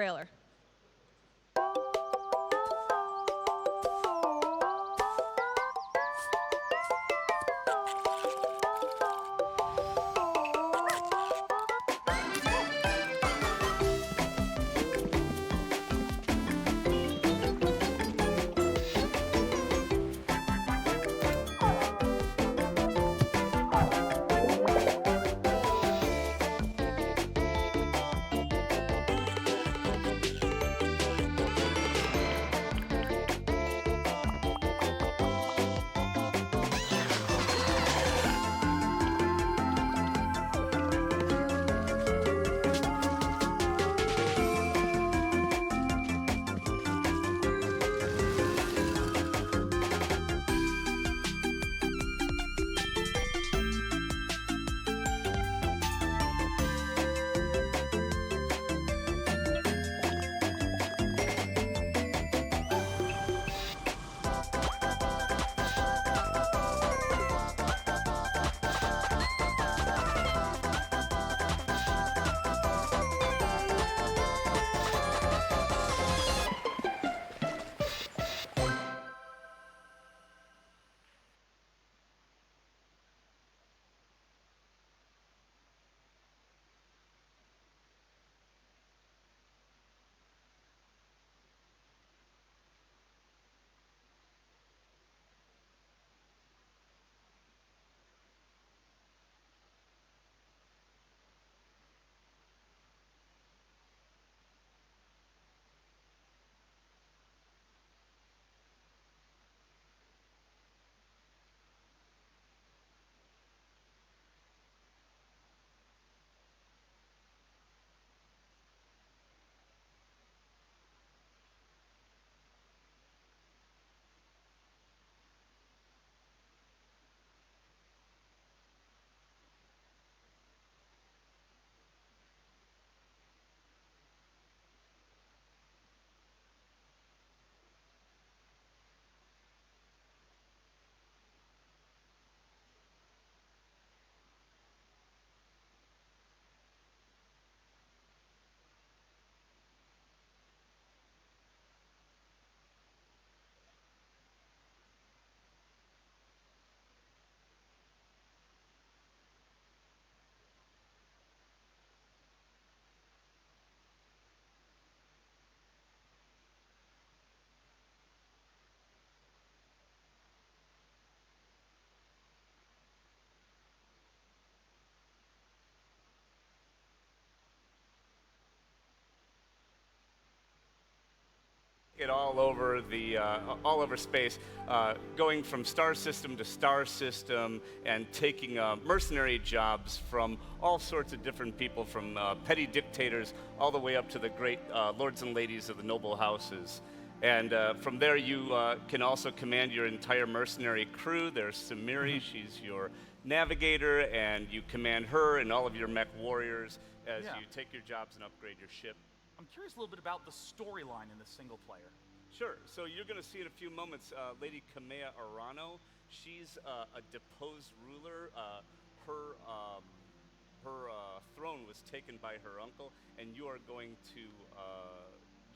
Trailer. It all over space, going from star system to star system, and taking mercenary jobs from all sorts of different people, from petty dictators all the way up to the great lords and ladies of the noble houses. And from there, you can also command your entire mercenary crew. There's Samiri, she's your navigator, and you command her and all of your mech warriors as you take your jobs and upgrade your ship. I'm curious a little bit about the storyline in the single player. Sure. So you're going to see in a few moments Lady Kamea Arano. She's a deposed ruler. Her throne was taken by her uncle, and you are going to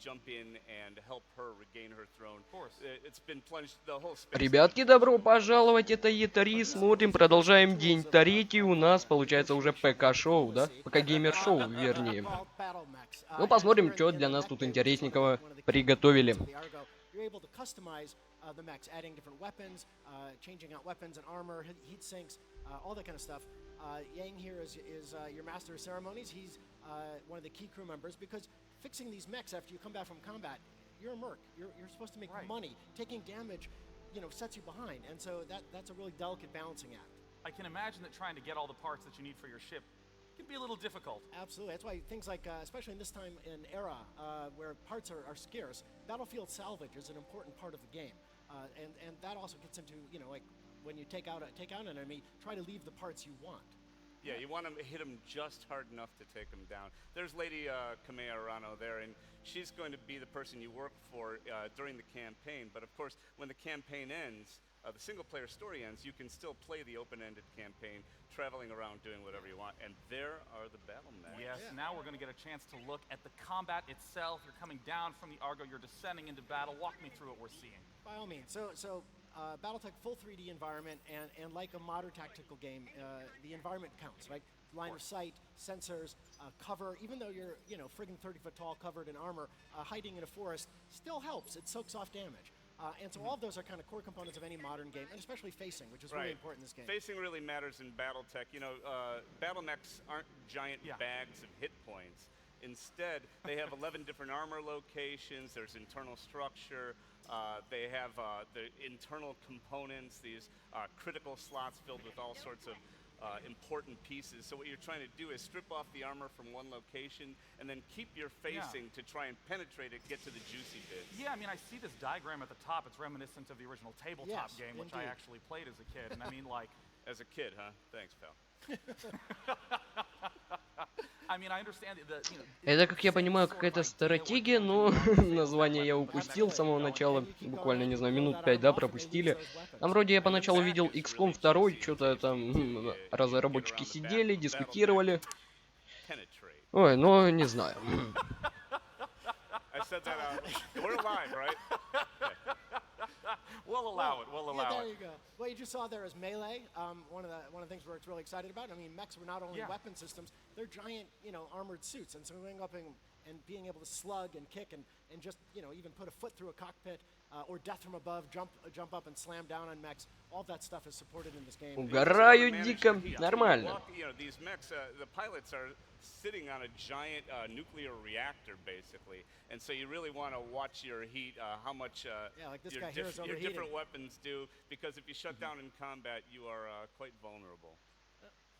jump in and help her regain her throne. Of course. It's been plunged the whole space. Ребятки, добро пожаловать, это E3, смотрим, продолжаем день третий, у нас получается уже ПК-шоу, да? ПК-геймер-шоу, вернее. Ну, посмотрим, что для нас тут интересненького приготовили. The mechs, adding different weapons, changing out weapons and armor, heat sinks, all that kind of stuff. Yang here is your master of ceremonies. He's one of the key crew members because fixing these mechs after you come back from combat, you're a merc. You're supposed to make money. Taking damage, sets you behind, and so that's a really delicate balancing act. I can imagine that trying to get all the parts that you need for your ship can be a little difficult. Absolutely. That's why things like, especially in this time in era where parts are scarce, battlefield salvage is an important part of the game. And that also gets into, like when you take out an enemy, try to leave the parts you want. Yeah, you want to hit them just hard enough to take them down. There's Lady Kamea Arano there, and she's going to be the person you work for during the campaign. But of course, when the campaign ends, the single-player story ends, you can still play the open-ended campaign, traveling around doing whatever you want, and there are the battle mechs. Yes, now we're going to get a chance to look at the combat itself. You're coming down from the Argo, you're descending into battle. Walk me through what we're seeing. By all means. So BattleTech full 3D environment, and like a modern tactical game, the environment counts, right? Line of sight, sensors, cover. Even though you're, friggin' 30 foot tall, covered in armor, hiding in a forest still helps. It soaks off damage. And so all of those are kind of core components of any modern game, and especially facing, which is really important in this game. Facing really matters in BattleTech. Battle mechs aren't giant bags of hit points. Instead, they have 11 different armor locations. There's internal structure. They have the internal components, these critical slots filled with all sorts of important pieces. So what you're trying to do is strip off the armor from one location and then keep your facing to try and penetrate it, get to the juicy bits. Yeah, I mean, I see this diagram at the top. It's reminiscent of the original tabletop game, which I actually played as a kid. And I mean, like... As a kid, huh? Thanks, pal. I mean, I understand that, Это, как я понимаю, какая-то стратегия, но название я упустил с самого начала. Буквально, не знаю, минут 5, да, пропустили. Там вроде я поначалу видел XCOM 2, что-то там разработчики сидели, дискутировали. Ой, ну, не знаю. We'll allow it. We'll allow there you go. What you just saw there is Melee. One of the things we're really excited about. I mean, mechs were not only weapon systems; they're giant, armored suits. And so going up and being able to slug and kick and just, even put a foot through a cockpit or death from above, jump up and slam down on mechs. All that stuff is supported in this game. Угораю дико, нормально. These mechs, the pilots are sitting on a giant nuclear reactor, basically, and so you really want to watch your heat, how much like this your, guy here is your overheating. different weapons do, because if you shut down in combat, you are quite vulnerable.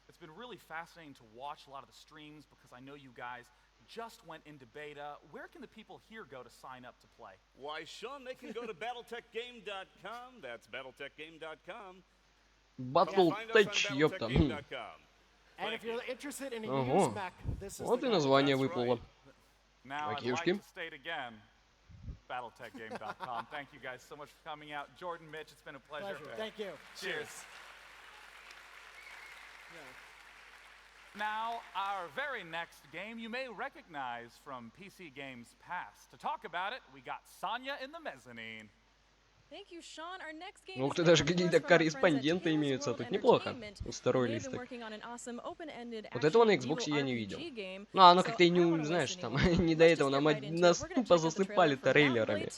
It's been really fascinating to watch a lot of the streams because I know you guys just went into beta. Where can the people here go to sign up to play? Why, Sean, they can go to battletechgame.com. That's battletechgame.com. Battletech, ёпта. And if you're interested in a used mech, this is Вот и название выплыло. Now I'd like to state again, battletechgame.com. Thank you guys so much for coming out. Jordan, Mitch, it's been a pleasure. Thank you. Cheers. Now, our very next game you may recognize from PC Games past. To talk about it, we got Sonya in the mezzanine. Thank you, Sean. Our next game Ух ты, даже какие-то корреспонденты имеются. Тут неплохо. Второй листок. Вот этого на Xbox я не видел. Ну, оно как-то и не, знаешь, там, не до этого. Нас тупо засыпали трейлерами.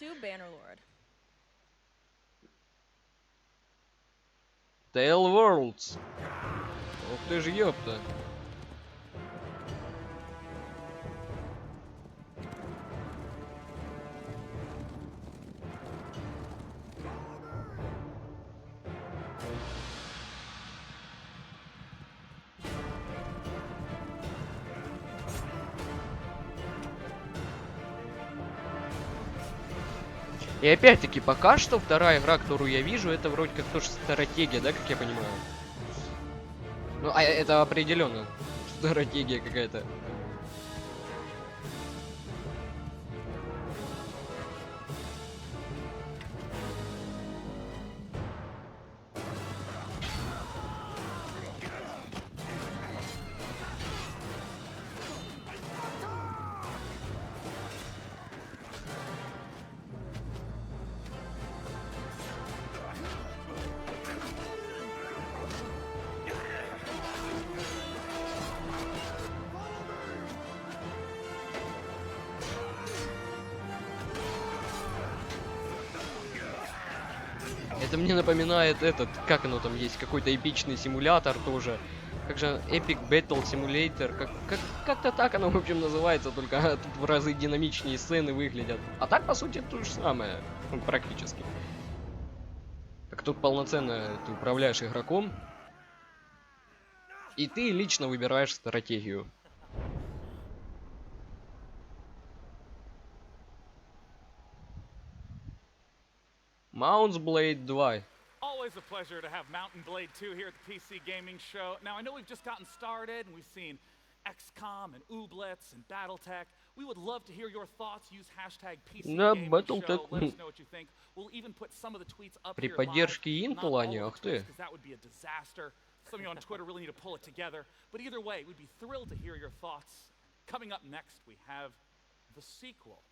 Tale Worlds. Ух ты ж, ёпта. И опять-таки, пока что вторая игра, которую я вижу, это вроде как тоже стратегия, да, как я понимаю? Ну, а это определенно стратегия какая-то. Это мне напоминает этот, как оно там есть, какой-то эпичный симулятор тоже. Как же Epic Battle Simulator, как-то так оно, в общем, называется, только тут в разы динамичнее сцены выглядят. А так, по сути, то же самое, практически. Так тут полноценно ты управляешь игроком, и ты лично выбираешь стратегию. Mounts Blade 2. Always a pleasure to have Mountain Blade 2 here at the PC Gaming Show. Now, I know we've just gotten started and we've seen XCOM and Ooblets and BattleTech. We would love to hear your thoughts. Use hashtag Да, PCGamingShow. Battle.tech. Let us know what you think. We'll even put some of the tweets up При here live. поддержке Not Intel all они, of ах the tweets, ты. because that would be a disaster. Some of you on Twitter really need to pull it together. But either way, we'd be thrilled to hear your thoughts. Coming up next, we have the sequel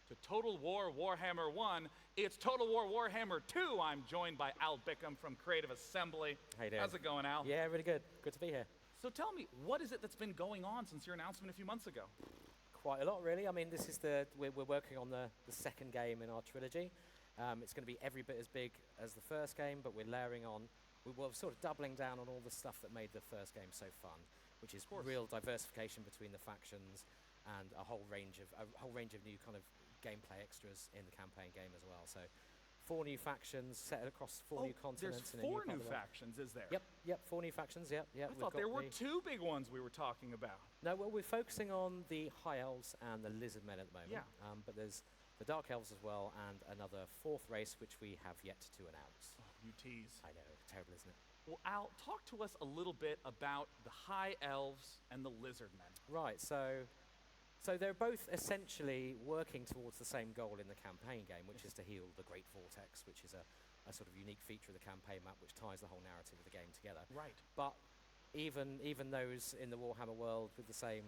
to Total War Warhammer 1. It's Total War Warhammer 2. I'm joined by Al Bickham from Creative Assembly. How you doing? How's it going, Al? Yeah, really good. Good to be here. So tell me, what is it that's been going on since your announcement a few months ago? Quite a lot, really. I mean, this is we're working on the second game in our trilogy. It's going to be every bit as big as the first game, but we're layering on. We're sort of doubling down on all the stuff that made the first game so fun, which is real diversification between the factions and a whole range of new kind of gameplay extras in the campaign game as well. So 4 new factions set across 4 new continents. There's 4 new factions, is there? Yep, 4 new factions, yep. I thought there were 2 big ones we were talking about. No, well, we're focusing on the High Elves and the Lizard Men at the moment. Yeah. But there's the Dark Elves as well, and another 4th race, which we have yet to announce. Oh, you tease. I know, terrible, isn't it? Well, Al, talk to us a little bit about the High Elves and the Lizard Men. Right, so they're both essentially working towards the same goal in the campaign game, which is to heal the Great Vortex, which is a sort of unique feature of the campaign map, which ties the whole narrative of the game together. Right. But even those in the Warhammer world with the same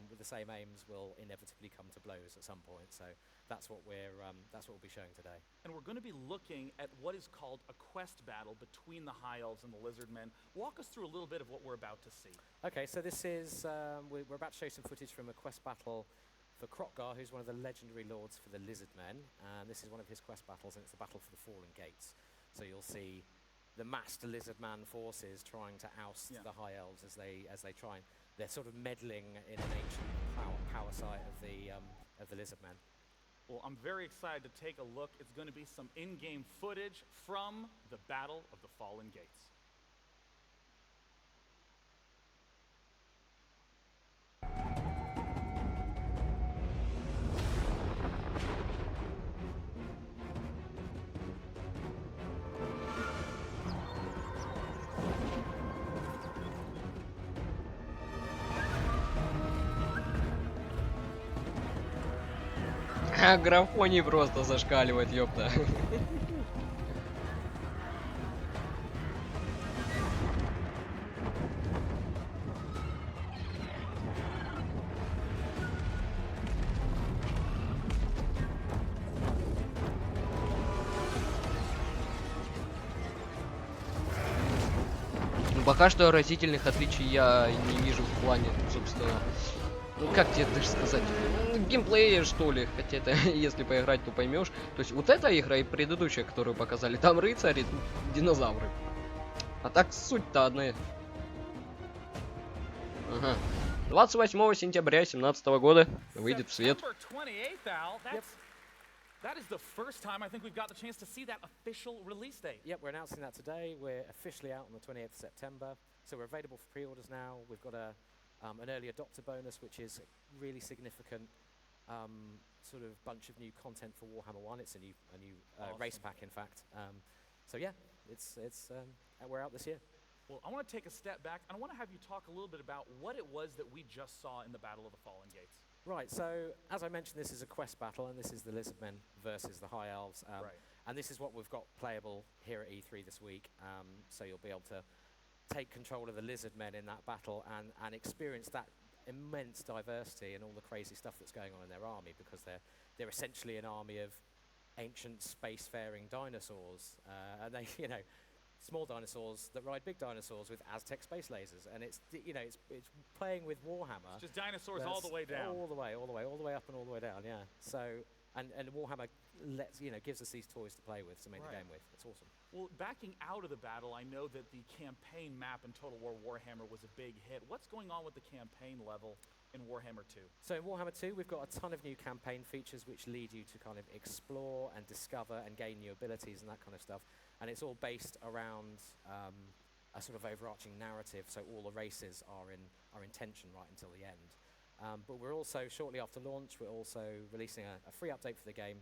aims will inevitably come to blows at some point. So that's what we'll be showing today. And we're going to be looking at what is called a quest battle between the High Elves and the Lizard Men. Walk us through a little bit of what we're about to see. Okay, so this is we're about to show some footage from a quest battle for Krokgar, who's one of the legendary lords for the Lizard Men, and this is one of his quest battles, and it's the battle for the Fallen Gates. So you'll see the master Lizard Man forces trying to oust the High Elves as they try and they're sort of meddling in an ancient power site of the Lizard Men. Well, I'm very excited to take a look. It's going to be some in-game footage from the Battle of the Fallen Gates. А графоний просто зашкаливает, ёпта. Ну, пока что разительных отличий я не вижу в плане, собственно. Ну как тебе даже сказать, геймплея что ли, хотя это если поиграть, то поймешь. То есть вот эта игра и предыдущая, которую показали, там рыцари, динозавры. А так суть-то одна. Ага. 28 сентября 2017 года выйдет в свет. That is the first time I think we've got the chance to see that official release date. Yep, we're announcing that today. We're officially out on the 28th of September, so we're available for pre-orders now. We've got an early adopter bonus, which is a really significant sort of bunch of new content for Warhammer 1. It's a new awesome. race pack, in fact. So yeah, we're out this year. Well, I want to take a step back, and I want to have you talk a little bit about what it was that we just saw in the Battle of the Fallen Gates. Right, so as I mentioned, this is a quest battle, and this is the Lizard Men versus the High Elves. Right. And this is what we've got playable here at E3 this week. So you'll be able to take control of the Lizard Men in that battle and experience that immense diversity and all the crazy stuff that's going on in their army, because they're essentially an army of ancient spacefaring dinosaurs, and they, you know, small dinosaurs that ride big dinosaurs with Aztec space lasers, and it's playing with Warhammer. It's just dinosaurs all the way down. All the way up and all the way down. Yeah. So and Warhammer gives us these toys to play with, to make the game with. It's awesome. Well, backing out of the battle, I know that the campaign map in Total War Warhammer was a big hit. What's going on with the campaign level in Warhammer 2? So in Warhammer 2, we've got a ton of new campaign features which lead you to kind of explore and discover and gain new abilities and that kind of stuff. And it's all based around a sort of overarching narrative, so all the races are in tension right until the end. But we're also, shortly after launch, we're also releasing a free update for the game,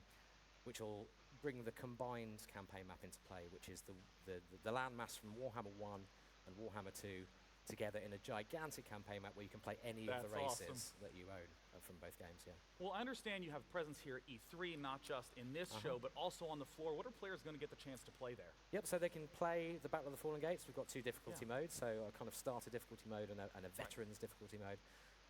which will bring the combined campaign map into play, which is the landmass from Warhammer 1 and Warhammer 2 together in a gigantic campaign map where you can play any of the That's races awesome. that you own from both games. Yeah. Well, I understand you have presence here at E3, not just in this show, but also on the floor. What are players going to get the chance to play there? Yep, so they can play the Battle of the Fallen Gates. We've got 2 difficulty modes, so a kind of starter difficulty mode and a veterans difficulty mode.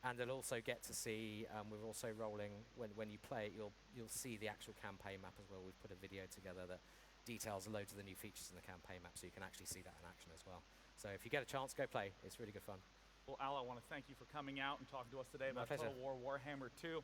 And they'll also get to see, we're also rolling, when you play it, you'll see the actual campaign map as well. We've put a video together that details loads of the new features in the campaign map, so you can actually see that in action as well. So if you get a chance, go play. It's really good fun. Well, Al, I want to thank you for coming out and talking to us today My about pleasure. Total War Warhammer 2.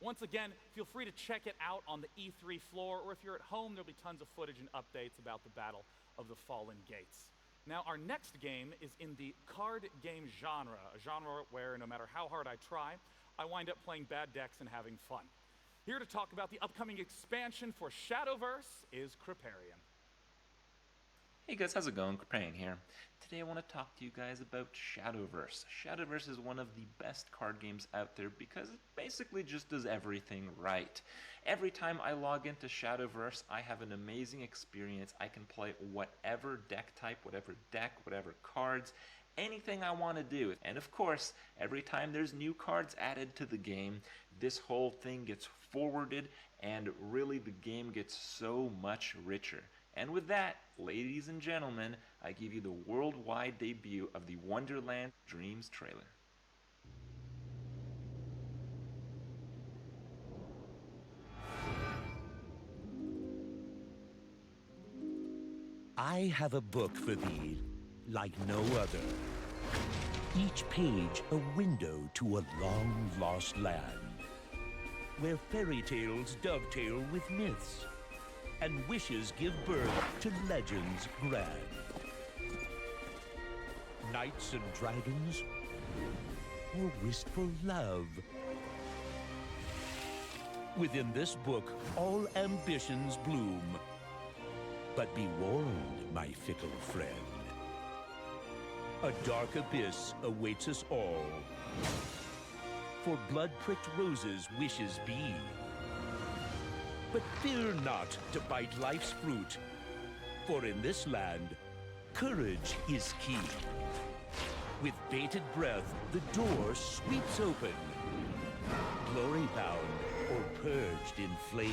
Once again, feel free to check it out on the E3 floor, or if you're at home, there'll be tons of footage and updates about the Battle of the Fallen Gates. Now, our next game is in the card game genre, a genre where no matter how hard I try, I wind up playing bad decks and having fun. Here to talk about the upcoming expansion for Shadowverse is Kriparian. Hey guys, how's it going? Kriparian here. Today I want to talk to you guys about Shadowverse. Shadowverse is one of the best card games out there because it basically just does everything right. Every time I log into Shadowverse, I have an amazing experience. I can play whatever deck type, whatever deck, whatever cards, anything I want to do. And of course, every time there's new cards added to the game, this whole thing gets forwarded and really the game gets so much richer. And with that, ladies and gentlemen, I give you the worldwide debut of the Wonderland Dreams trailer. I have a book for thee, like no other. Each page a window to a long-lost land, where fairy tales dovetail with myths, and wishes give birth to legends grand. Knights and dragons, or wistful love. Within this book, all ambitions bloom. But be warned, my fickle friend. A dark abyss awaits us all. For blood-pricked roses wishes be. But fear not to bite life's fruit, for in this land, courage is key. With bated breath, the door sweeps open, glory-bound or purged in flame.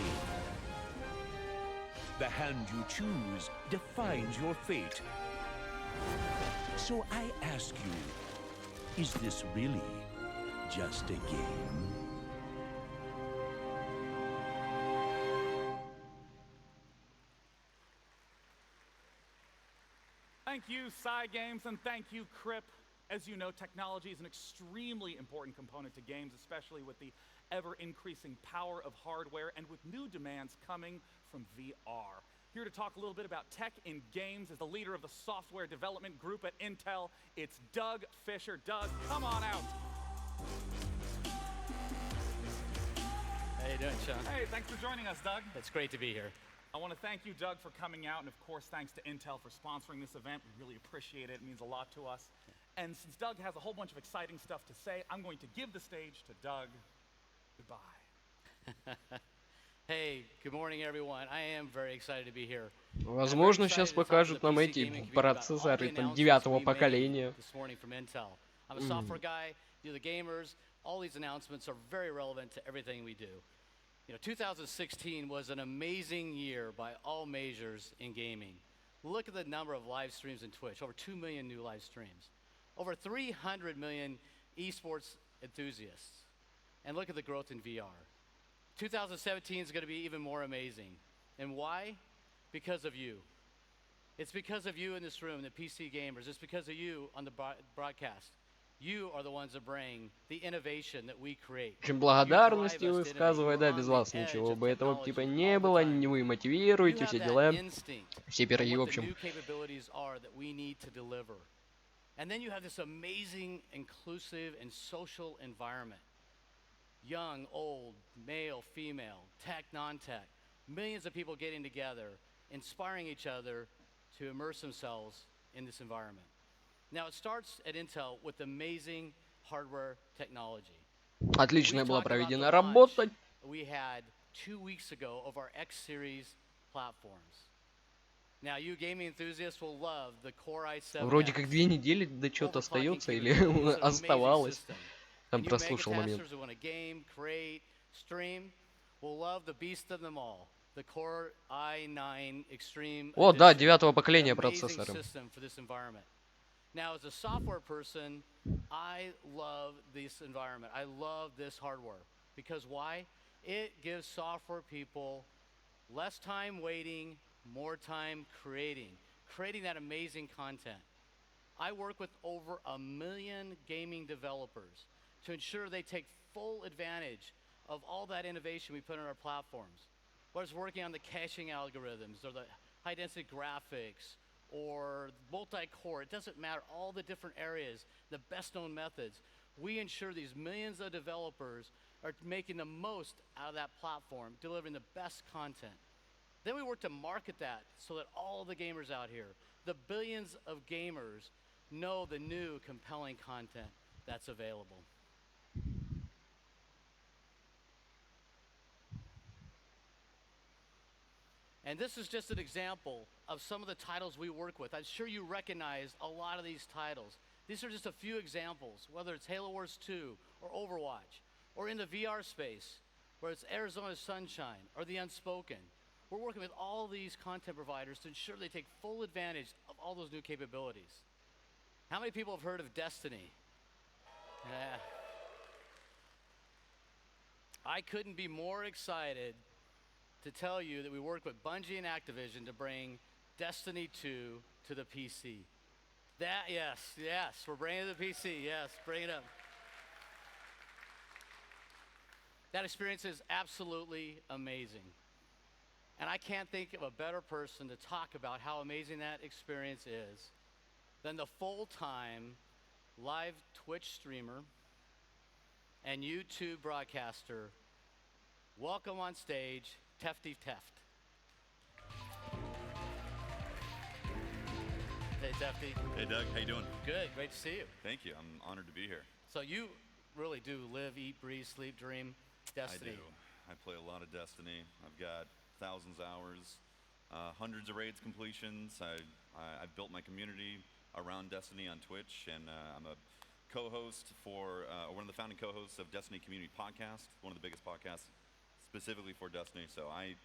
The hand you choose defines your fate. So I ask you, is this really just a game? Thank you, Cygames, and thank you, Krip. As you know, technology is an extremely important component to games, especially with the ever-increasing power of hardware and with new demands coming from VR. Here to talk a little bit about tech in games is the leader of the software development group at Intel. It's Doug Fisher. Doug, come on out. How you doing, Sean? Hey, thanks for joining us, Doug. It's great to be here. I want to thank you, Doug, for coming out, and of course, thanks to Intel for sponsoring this event. We really appreciate it. It means a lot to us. And since Doug has a whole bunch of exciting stuff to say, I'm going to give the stage to Doug. Goodbye. Hey, good morning, everyone. I am very excited to be here. Возможно, сейчас покажут нам эти процессоры там 9-го поколения. This morning from Intel. I'm a software guy, do the gamers. All these announcements are very relevant to everything we do. You know, 2016 was an amazing year by all measures in gaming. Look at the number of live streams in Twitch, over 2 million new live streams. Over 300 million esports enthusiasts. And look at the growth in VR. 2017 is going to be even more amazing. And why? Because of you. It's because of you in this room, the PC gamers. It's because of you on the broadcast. You are the ones that bring the innovation that we create. Очень благодарности высказываю, да, без вас ничего бы этого типа не было, не вы мотивируете, все дела, все пироги, в общем. And then you have this amazing, inclusive, and social environment. Young, old, male, female, tech, non-tech. Millions of people getting together, inspiring each other to immerse themselves in this environment. Now, it starts at Intel with amazing hardware technology. Отличная была проведена работа. We had 2 weeks ago of our X series platforms. Now, you gaming enthusiasts will love the Core i7. Вроде как 2 недели до чего-то остается или оставалось. Там And you прослушал момент. megatasters who want to game, create, stream will love the beast of them all, the Core i9 Extreme О, да, Edition, 9-го поколения an amazing процессора. system for this environment. Now, as a software person, I love this environment. I love this hardware. Because why? It gives software people less time waiting, more time creating that amazing content. I work with over 1 million gaming developers to ensure they take full advantage of all that innovation we put on our platforms. Whether it's working on the caching algorithms or the high-density graphics or multi-core, it doesn't matter, all the different areas, the best-known methods. We ensure these millions of developers are making the most out of that platform, delivering the best content. Then we work to market that so that all the gamers out here, the billions of gamers, know the new compelling content that's available. And this is just an example of some of the titles we work with. I'm sure you recognize a lot of these titles. These are just a few examples, whether it's Halo Wars 2 or Overwatch, or in the VR space, where it's Arizona Sunshine or The Unspoken. We're working with all these content providers to ensure they take full advantage of all those new capabilities. How many people have heard of Destiny? Yeah. I couldn't be more excited to tell you that we work with Bungie and Activision to bring Destiny 2 to the PC. Yes, we're bringing it to the PC. Yes, bring it up. That experience is absolutely amazing. And I can't think of a better person to talk about how amazing that experience is than the full-time live Twitch streamer and YouTube broadcaster. Welcome on stage, Tefty Teft. Hey, Tefty. Hey, Doug. How you doing? Good. Great to see you. Thank you. I'm honored to be here. So you really do live, eat, breathe, sleep, dream Destiny. I do. I play a lot of Destiny. I've got thousands of hours, hundreds of raids completions. I've built my community around Destiny on Twitch, and I'm a co-host for, one of the founding co-hosts of Destiny Community Podcast, one of the biggest podcasts specifically for Destiny. So I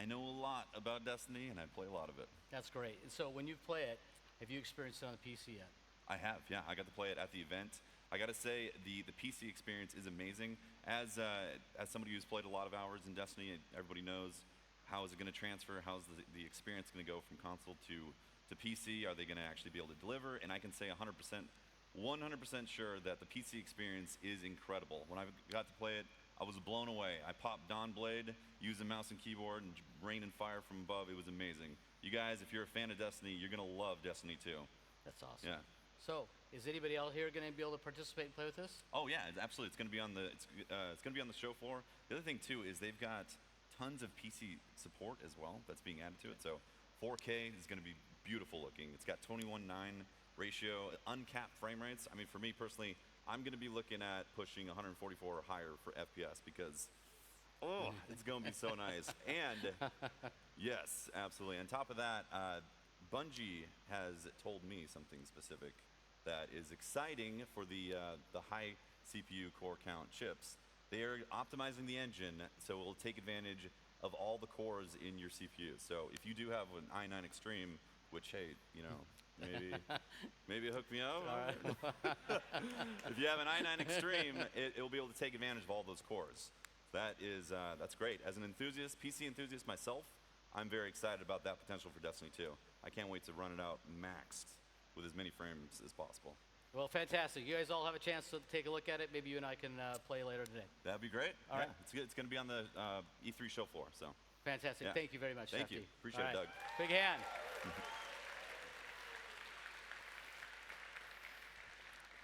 know a lot about Destiny, and I play a lot of it. That's great. And so when you play it, have you experienced it on the PC yet? I have, yeah. I got to play it at the event. I got to say, the PC experience is amazing. As somebody who's played a lot of hours in Destiny, everybody knows how is it going to transfer, how's the experience going to go from console to PC, are they going to actually be able to deliver? And I can say 100% sure that the PC experience is incredible. When I got to play it, I was blown away. I popped Dawn Blade, using mouse and keyboard, and rain and fire from above. It was amazing. You guys, if you're a fan of Destiny, you're going to love Destiny 2. That's awesome. Yeah. So, is anybody out here going to be able to participate and play with this? Oh yeah, absolutely. It's going to be on the it's going to be on the show floor. The other thing too is they've got tons of PC support as well that's being added to it. So 4K is going to be beautiful looking. It's got 21:9 ratio, uncapped frame rates. I mean, for me personally, I'm going to be looking at pushing 144 or higher for FPS because it's going to be so nice. And yes, absolutely. On top of that, Bungie has told me something specific that is exciting for the high CPU core count chips. They are optimizing the engine so it will take advantage of all the cores in your CPU. So if you do have an i9 Extreme, which, hey, you know, maybe hook me up. If you have an i9 Extreme, it will be able to take advantage of all those cores. That's great. As an enthusiast, PC enthusiast myself, I'm very excited about that potential for Destiny 2. I can't wait to run it out maxed with as many frames as possible. Well, fantastic. You guys all have a chance to take a look at it. Maybe you and I can play later today. That'd be great. All right. It's going to be on the E3 show floor. So. Fantastic. Yeah. Thank you very much. Thank Tefty. you. Appreciate it, Doug. Big hand.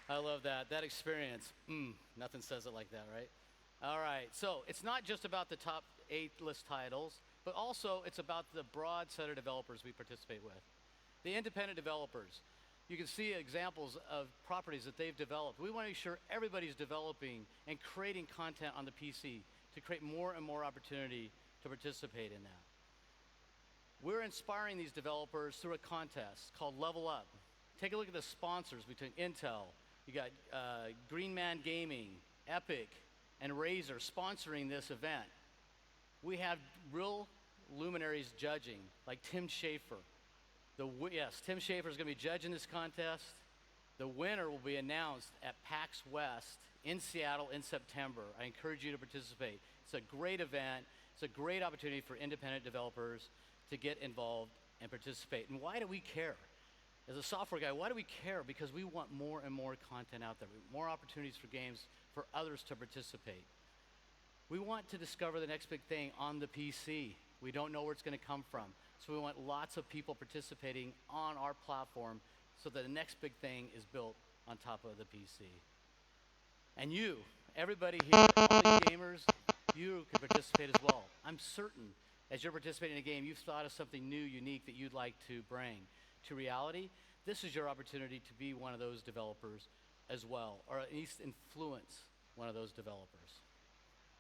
I love that. That experience. Nothing says it like that, right? All right. So it's not just about the top 8 list titles, but also it's about the broad set of developers we participate with. The independent developers. You can see examples of properties that they've developed. We want to make sure everybody's developing and creating content on the PC to create more and more opportunity to participate in that. We're inspiring these developers through a contest called Level Up. Take a look at the sponsors between Intel. You got Green Man Gaming, Epic, and Razer sponsoring this event. We have real luminaries judging, like Tim Schafer. Yes, Tim Schafer is going to be judging this contest. The winner will be announced at PAX West in Seattle in September. I encourage you to participate. It's a great event. It's a great opportunity for independent developers to get involved and participate. And why do we care? As a software guy, why do we care? Because we want more and more content out there, more opportunities for games for others to participate. We want to discover the next big thing on the PC. We don't know where it's going to come from. So we want lots of people participating on our platform so that the next big thing is built on top of the PC. And you, everybody here, all you gamers, you can participate as well. I'm certain as you're participating in a game, you've thought of something new, unique that you'd like to bring to reality. This is your opportunity to be one of those developers as well, or at least influence one of those developers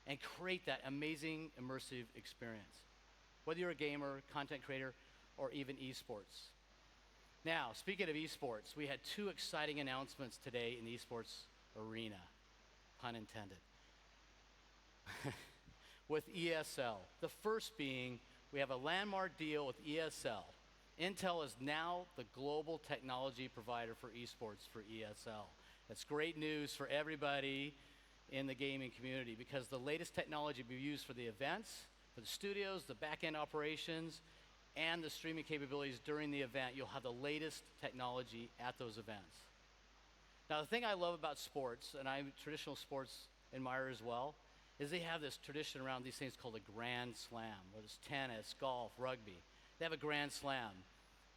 and create that amazing immersive experience, whether you're a gamer, content creator, or even esports. Now, speaking of esports, we had two exciting announcements today in the esports arena, pun intended, with ESL. The first being, we have a landmark deal with ESL. Intel is now the global technology provider for esports for ESL. That's great news for everybody in the gaming community because the latest technology will be used for the events, for the studios, the back-end operations, and the streaming capabilities during the event. You'll have the latest technology at those events. Now, the thing I love about sports, and I'm a traditional sports admirer as well, is they have this tradition around these things called a Grand Slam, whether it's tennis, golf, rugby. They have a Grand Slam.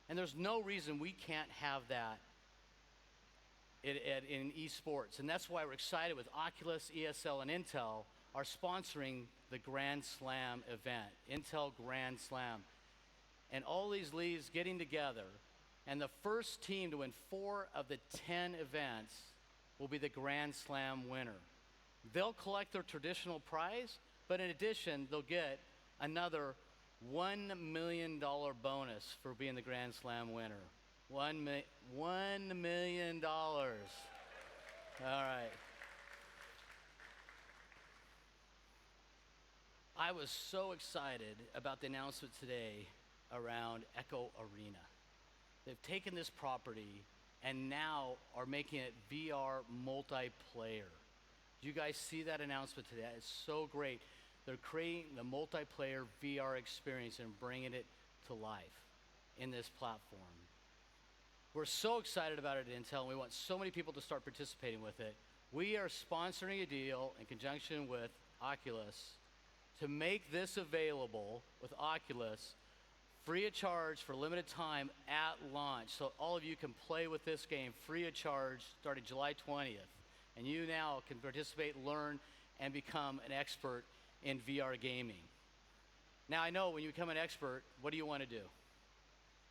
And there's no reason we can't have that in esports. And that's why we're excited with Oculus, ESL, and Intel are sponsoring the Grand Slam event, Intel Grand Slam. And all these leagues getting together, and the first team to win 4 of the 10 events will be the Grand Slam winner. They'll collect their traditional prize, but in addition, they'll get another $1 million bonus for being the Grand Slam winner. $1 million. All right. I was so excited about the announcement today around Echo Arena. They've taken this property and now are making it VR multiplayer. Do you guys see that announcement today? It's so great. They're creating the multiplayer VR experience and bringing it to life in this platform. We're so excited about it at Intel, and we want so many people to start participating with it. We are sponsoring a deal in conjunction with Oculus to make this available with Oculus free of charge for limited time at launch. So all of you can play with this game free of charge starting July 20th. And you now can participate, learn, and become an expert in VR gaming. Now I know when you become an expert, what do you want to do?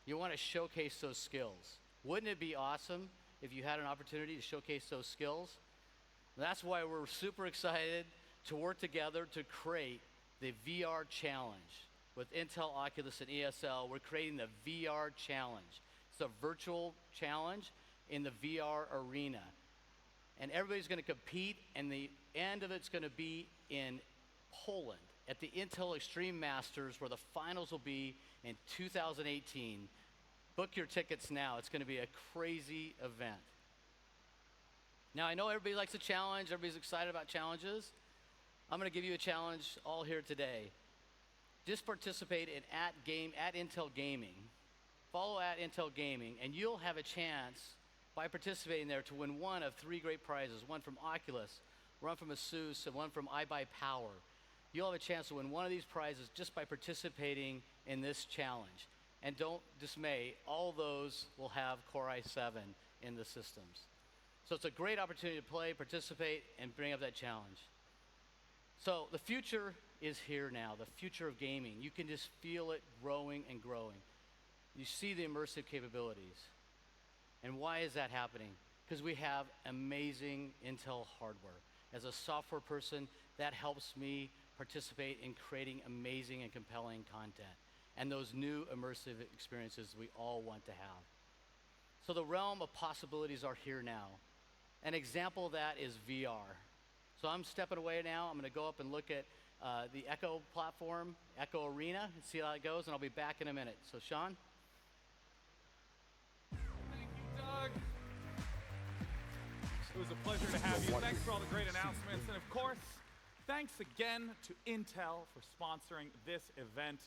You want to showcase those skills. Wouldn't it be awesome if you had an opportunity to showcase those skills? That's why we're super excited to work together to create the VR Challenge. With Intel, Oculus, and ESL, we're creating the VR Challenge. It's a virtual challenge in the VR arena. And everybody's going to compete, and the end of it's going to be in Poland at the Intel Extreme Masters, where the finals will be in 2018. Book your tickets now. It's going to be a crazy event. Now, I know everybody likes a challenge. Everybody's excited about challenges. I'm going to give you a challenge all here today. Just participate in at Intel Gaming. Follow at Intel Gaming, and you'll have a chance by participating there to win one of 3 great prizes, one from Oculus, one from Asus, and one from iBuyPower. You'll have a chance to win one of these prizes just by participating in this challenge. And don't dismay, all those will have Core i7 in the systems. So it's a great opportunity to play, participate, and bring up that challenge. So the future is here now, the future of gaming. You can just feel it growing and growing. You see the immersive capabilities. And why is that happening? Because we have amazing Intel hardware. As a software person, that helps me participate in creating amazing and compelling content. and those new immersive experiences we all want to have. So the realm of possibilities are here now. An example of that is VR. So I'm stepping away now. I'm going to go up and look at the Echo platform, Echo Arena, and see how it goes, and I'll be back in a minute. So Sean? Thank you, Doug. It was a pleasure to have you. Thanks for all the great announcements. And of course, thanks again to Intel for sponsoring this event.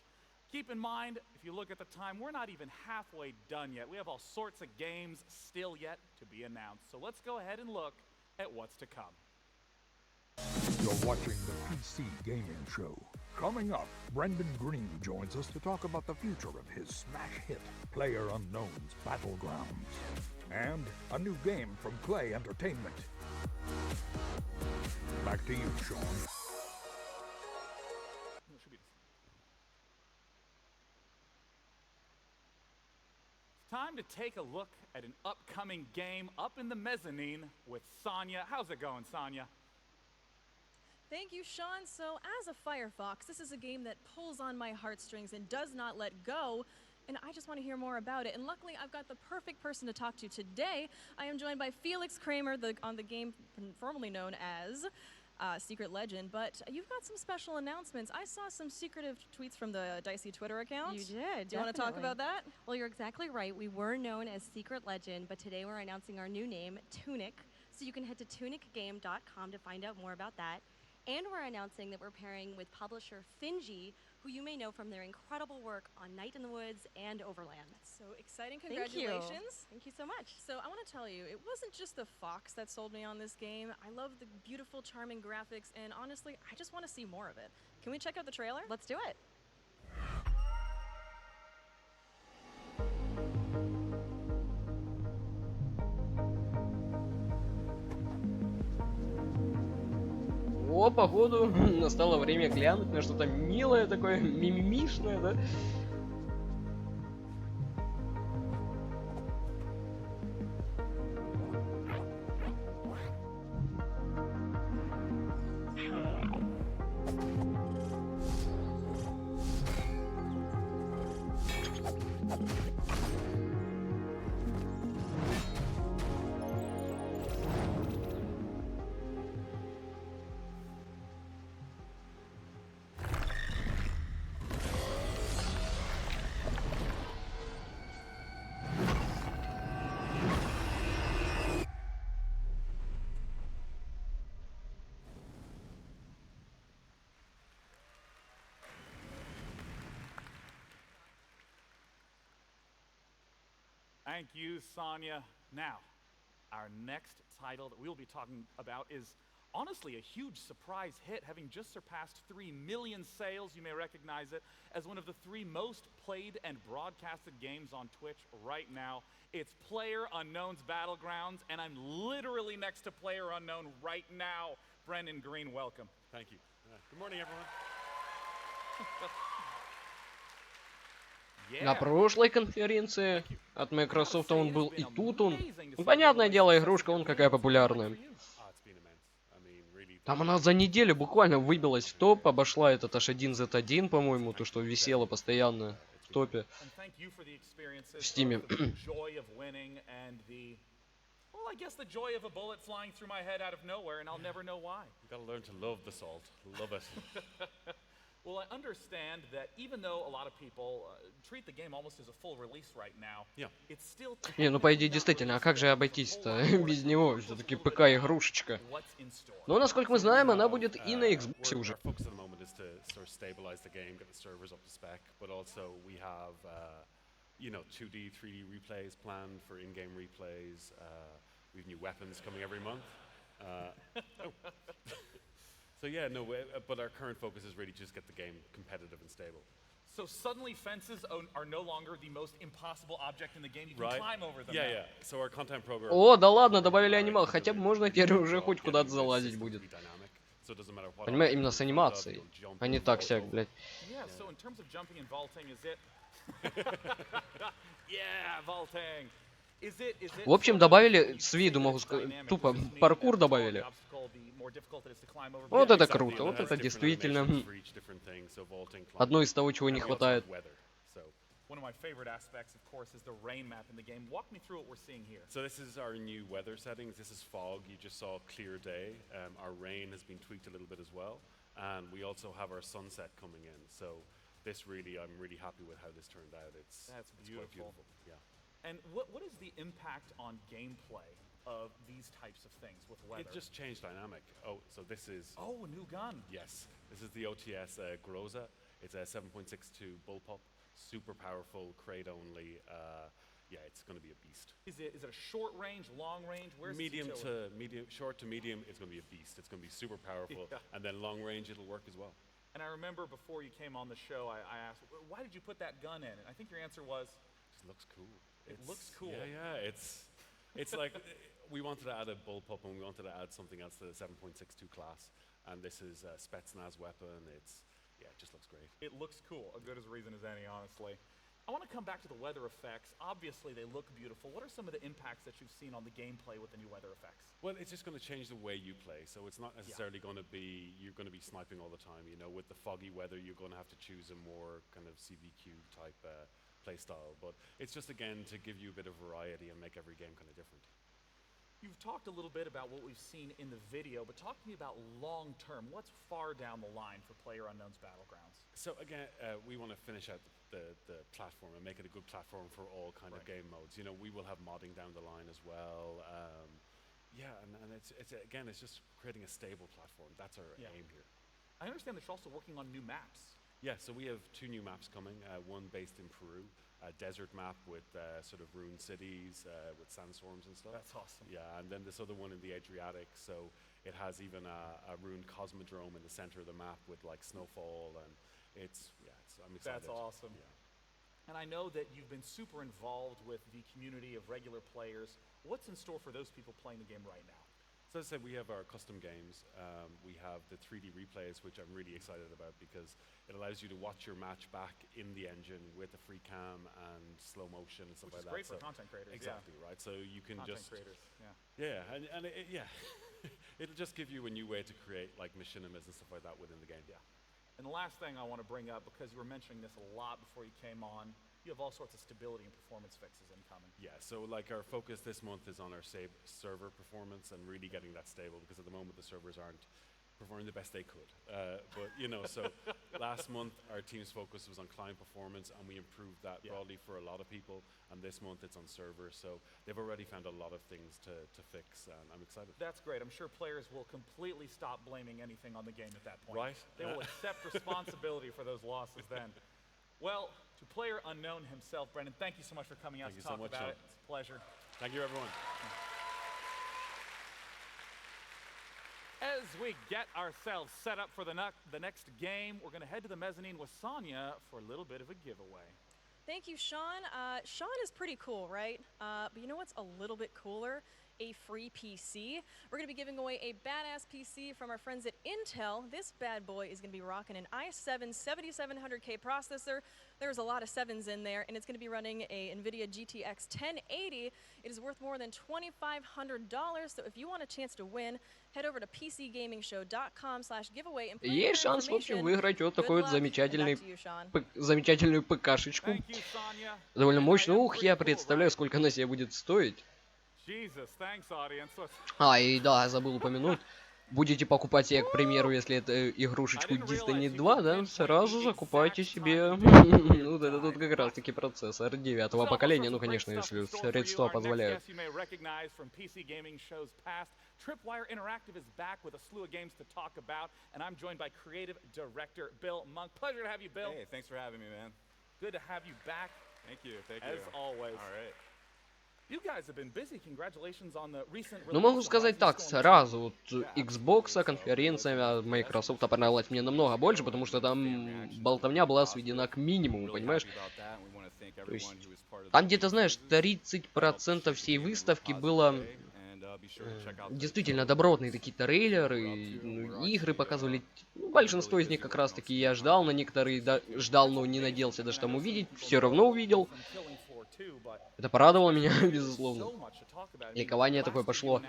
Keep in mind, if you look at the time, we're not even halfway done yet. We have all sorts of games still yet to be announced. So let's go ahead and look at what's to come. You're watching the PC Gaming Show. Coming up, Brendan Green joins us to talk about the future of his smash hit, PlayerUnknown's Battlegrounds. And a new game from Klei Entertainment. Back to you, Sean. Time to take a look at an upcoming game up in the mezzanine with Sonia. How's it going, Sonia? Thank you, Sean. So, as a Firefox, this is a game that pulls on my heartstrings and does not let go. And I just want to hear more about it. And luckily, I've got the perfect person to talk to today. I am joined by Felix Kramer on the game formerly known as Secret Legend. But you've got some special announcements. I saw some secretive tweets from the Dicey Twitter account. You did. Do you want to talk about that? Well, you're exactly right. We were known as Secret Legend, but today we're announcing our new name, Tunic. So you can head to tunicgame.com to find out more about that. And we're announcing that we're pairing with publisher Finji, who you may know from their incredible work on Night in the Woods and Overland. So exciting, congratulations. Thank you so much. So I want to tell you, it wasn't just the fox that sold me on this game. I love the beautiful, charming graphics, and honestly, I just want to see more of it. Can we check out the trailer? Let's do it. О, походу, настало время глянуть на что-то милое такое, мимимишное, да? Thank you, Sonia. Now, our next title that we'll be talking about is honestly a huge surprise hit, having just surpassed 3 million sales. You may recognize it as one of the 3 most played and broadcasted games on Twitch right now. It's PlayerUnknown's Battlegrounds, and I'm literally next to PlayerUnknown right now. Brendan Green, welcome. Thank you. Good morning, everyone. На прошлой конференции от Microsoft он был, и тут он. Ну, понятное дело, игрушка, он какая популярная. Там она за неделю буквально выбилась в топ, обошла этот H1Z1, по-моему, то, что висело постоянно в топе в Стиме. Well, I guess the joy of a bullet flying through my head out of nowhere, and I'll never know why. You gotta learn to love the salt. Love it. Well, I understand that even though a lot of people treat the game almost as a full release right now, it's still... Не, ну по идее действительно, а как же обойтись-то без него? Все-таки ПК-игрушечка. Но, насколько мы знаем, она будет и на Xbox уже. You know, 2D, 3D replays planned for in-game replays. We have new weapons coming every month. So yeah, no, but our current focus is really just get the game competitive and stable. So suddenly fences are no longer the most impossible object in the game. You can climb over them. Yeah. So our content program. О, да ладно, добавили анимал. Хотя бы можно теперь уже хоть куда-то залазить будет. Понимаю, именно с анимацией, а не так сяк, блядь. Yeah, so in terms of jumping and vaulting, is it... Yeah, vaulting. В общем, добавили с виду, могу сказать, тупо паркур добавили. Вот это круто, вот это действительно одно из того, чего не хватает. One of my favorite aspects, of course, is the rain map in the game. Walk me through what we're seeing here. So this is our new weather settings. This is fog. You just saw clear day. Our rain has been tweaked a little bit as well. And we also have our sunset coming in. So this really, I'm really happy with how this turned out. It's beautiful. quite beautiful. Yeah. And what is the impact on gameplay of these types of things with weather? It just changed dynamic. Oh, so this is... Oh, a new gun. Yes. This is the OTS Groza. It's a 7.62 bullpup. Super powerful, crate only. Yeah, it's going to be a beast. Is it a short range, long range? Where's Short to medium, it's going to be a beast. It's going to be super powerful. Yeah. And then long range, it'll work as well. And I remember before you came on the show, I asked, why did you put that gun in? And I think your answer was... It just looks cool. It looks cool. Yeah, it's like we wanted to add a bullpup and we wanted to add something else to the 7.62 class. And this is a Spetsnaz weapon. It just looks great. It looks cool, as good as reason as any, honestly. I want to come back to the weather effects. Obviously, they look beautiful. What are some of the impacts that you've seen on the gameplay with the new weather effects? Well, it's just going to change the way you play. So it's not necessarily going to be, you're going to be sniping all the time. You know, with the foggy weather, you're going to have to choose a more kind of CVQ type play style. But it's just, again, to give you a bit of variety and make every game kind of different. You've talked a little bit about what we've seen in the video, but talk to me about long term. What's far down the line for PlayerUnknown's Battlegrounds? So again, we want to finish out the platform and make it a good platform for all kind of game modes. You know, we will have modding down the line as well. And it's just creating a stable platform. That's our aim here. I understand that you're also working on new maps. Yeah, so we have 2 new maps coming. One based in Peru, a desert map with sort of ruined cities with sandstorms and stuff. That's awesome. Yeah, and then this other one in the Adriatic. So it has even a ruined cosmodrome in the center of the map with like snowfall, and I'm excited. That's awesome. Yeah. And I know that you've been super involved with the community of regular players. What's in store for those people playing the game right now? So as I said, we have our custom games. We have the 3D replays, which I'm really excited about because it allows you to watch your match back in the engine with the free cam and slow motion and stuff Which like is that. great for content creators. Exactly, right? So you can content creators, it'll just give you a new way to create like machinimas and stuff like that within the game. Yeah. And the last thing I want to bring up, because you were mentioning this a lot before you came on, you have all sorts of stability and performance fixes incoming. Yeah, so like our focus this month is on our server performance and really getting that stable, because at the moment the servers aren't performing the best they could. But you know, so last month our team's focus was on client performance, and we improved that broadly for a lot of people. And this month it's on server, so they've already found a lot of things to fix, and I'm excited. That's great. I'm sure players will completely stop blaming anything on the game at that point. Right. They will accept responsibility for those losses then. Well, to PlayerUnknown himself, Brendan, thank you so much for coming out to talk about it. It's a pleasure. Thank you, everyone. As we get ourselves set up for the next game, we're going to head to the mezzanine with Sonia for a little bit of a giveaway. Thank you, Sean. Sean is pretty cool, right? But you know what's a little bit cooler? A free PC. We're going to be giving away a badass PC from our friends at Intel. This bad boy is going to be rocking an i7 7700K processor. There's a lot of 7s in there, and it's going to be running a NVIDIA GTX 1080. It is worth more than $2,500, so if you want a chance to win, head over to pcgamingshow.com/giveaway and Есть шанс, в общем, выиграть вот такой вот замечательную ПКшечку. Довольно мощно. Ух, я представляю, сколько она себе будет стоить. И да, забыл упомянуть. Будете покупать себе, к примеру, если это игрушечку Destiny 2, да, сразу закупайте себе вот это тут как раз таки процессор 9-го поколения, ну, конечно, если средства позволяют. Tripwire Interactive is back with a slew of games to talk about, and I'm joined by creative director Bill Monk. Pleasure to have you, Bill. Hey, thanks for having me, man. Good to have you back. Thank you, thank you. As always. All right. You guys have been busy. Congratulations on the recent Ну, могу сказать так, сразу, вот Xbox, конференция Microsoft понравилась мне намного больше, потому что там болтовня была сведена к минимуму, понимаешь? То есть, там где-то, знаешь, 30% всей выставки было действительно добротные такие трейлеры, ну, игры показывали, ну, большинство из них как раз таки я ждал, на некоторые ждал, но не надеялся даже там увидеть, все равно увидел. Это порадовало меня, безусловно. Ликование такое пошло.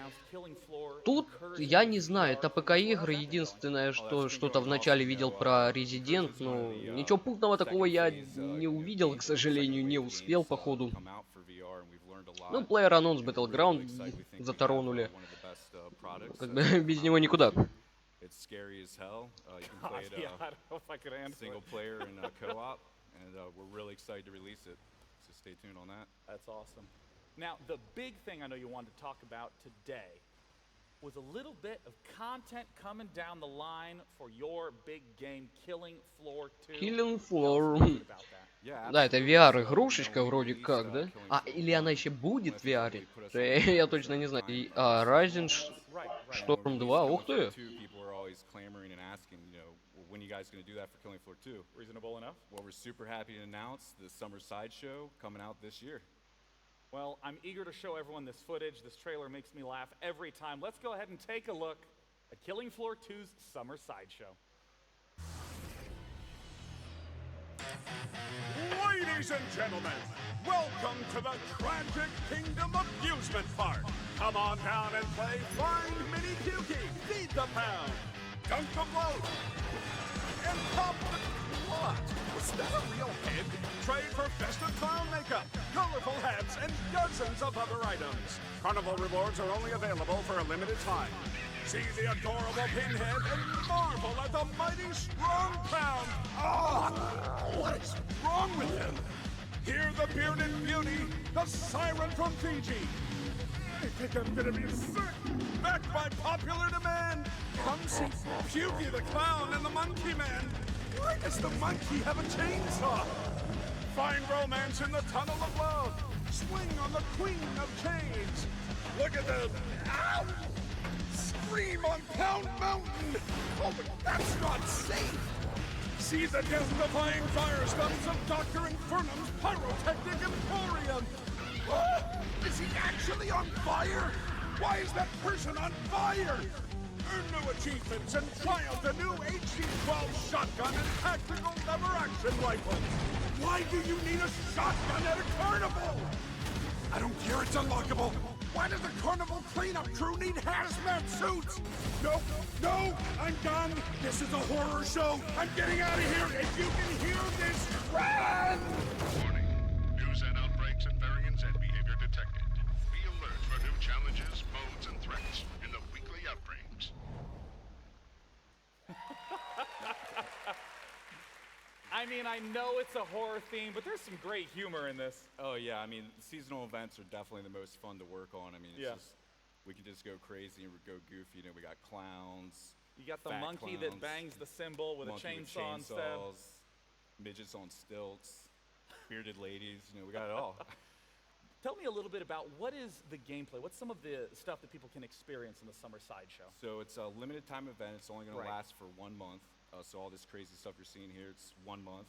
Тут, я не знаю, это ПК-игры. Единственное, что что-то вначале видел про Resident, но ничего путного такого я не увидел, к сожалению, не успел, походу. Ну, PlayerUnknown's Battleground заторонули. Как бы без него никуда. It's scary as hell. You can play it I don't know if I could handle single it. player and co-op, and we're really excited to release it. So stay tuned on that. That's awesome. Now, the big thing I know you wanted to talk about today was a little bit of content coming down the line for your big game, Killing Floor 2. Killing Floor. Yeah, Да, это VR-игрушечка вроде как, да? А, или она еще будет в VR? Я точно не знаю. И, Rising Storm 2, ух ты! People are always clamoring and asking, you know, well, when are you guys going to do that for Killing Floor 2? Reasonable enough? Well, we're super happy to announce the Summer Sideshow coming out this year. Well, I'm eager to show everyone this footage. This trailer makes me laugh every time. Let's go ahead and take a look at Killing Floor 2's Summer Sideshow. Ladies and gentlemen, welcome to the Tragic Kingdom Amusement Park. Come on down and play Find Minnie Dookie, Feed the Pound, Dunk the Float, and Pop the... What? Was that a real head? Trade for festive clown makeup, colorful hats, and dozens of other items. Carnival rewards are only available for a limited time. See the adorable pinhead and marvel at the mighty strong clown. Ah! What is wrong with him? Hear the bearded beauty, the siren from Fiji. I think I'm gonna be sick. Backed by popular demand. Come see Pukey the Clown and the Monkey Man. Why does the monkey have a chainsaw? Find romance in the Tunnel of Love. Swing on the Queen of Chains. Look at them. Ow! Scream on Pound Mountain. Oh, but that's not safe. See the death-defying fire stunts of Dr. Infernum's Pyrotechnic Emporium! Is he actually on fire? Why is that person on fire? Earn new achievements and triumph a new HC-12 shotgun and tactical lever-action rifle! Why do you need a shotgun at a carnival? I don't care, it's unlockable! Why does the carnival cleanup crew need hazmat suits? No, no, I'm done. This is a horror show. I'm getting out of here. If you can hear this, run! Warning. News and outbreaks and variants and behavior detected. Be alert for new challenges, modes, and threats in the weekly outbreaks. I mean, I know it's a horror theme, but there's some great humor in this. Oh yeah, I mean, seasonal events are definitely the most fun to work on. I mean, it's just, we can just go crazy and go goofy. You know, we got clowns. You got the monkey that bangs the cymbal with a chainsaw instead. Midgets on stilts, bearded ladies. You know, we got it all. Tell me a little bit about what is the gameplay? What's some of the stuff that people can experience in the Summer Sideshow? So it's a limited time event. It's only going to last for 1 month. So all this crazy stuff you're seeing here, it's 1 month.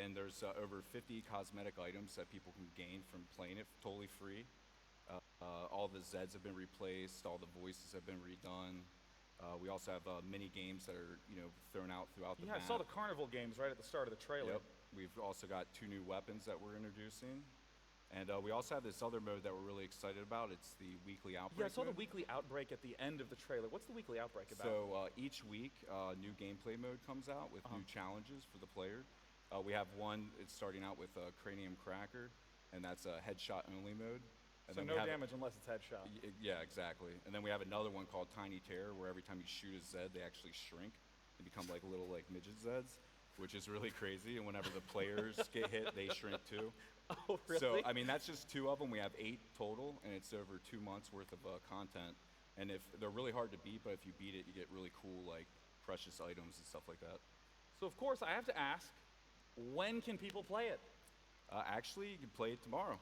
And there's over 50 cosmetic items that people can gain from playing it totally free. All the Zeds have been replaced. All the voices have been redone. We also have mini games that are, you know, thrown out throughout the map. I saw the carnival games right at the start of the trailer. Yep. We've also got 2 new weapons that we're introducing. And we also have this other mode that we're really excited about. It's the weekly outbreak. Yeah, I saw mode. the weekly outbreak at the end of the trailer. What's the weekly outbreak about? So each week, new gameplay mode comes out with new challenges for the player. We have one, it's starting out with Cranium Cracker, and that's a headshot-only mode. And so then no damage unless it's headshot. Yeah, exactly. And then we have another one called Tiny Terror, where every time you shoot a Zed, they actually shrink and become like little midget Zeds, which is really crazy. And whenever the players get hit, they shrink too. Oh, really? So, I mean, that's just 2 of them. We have 8 total, and it's over 2 months worth of content. And if they're really hard to beat, but if you beat it, you get really cool, like, precious items and stuff like that. So, of course, I have to ask, when can people play it? Actually, you can play it tomorrow.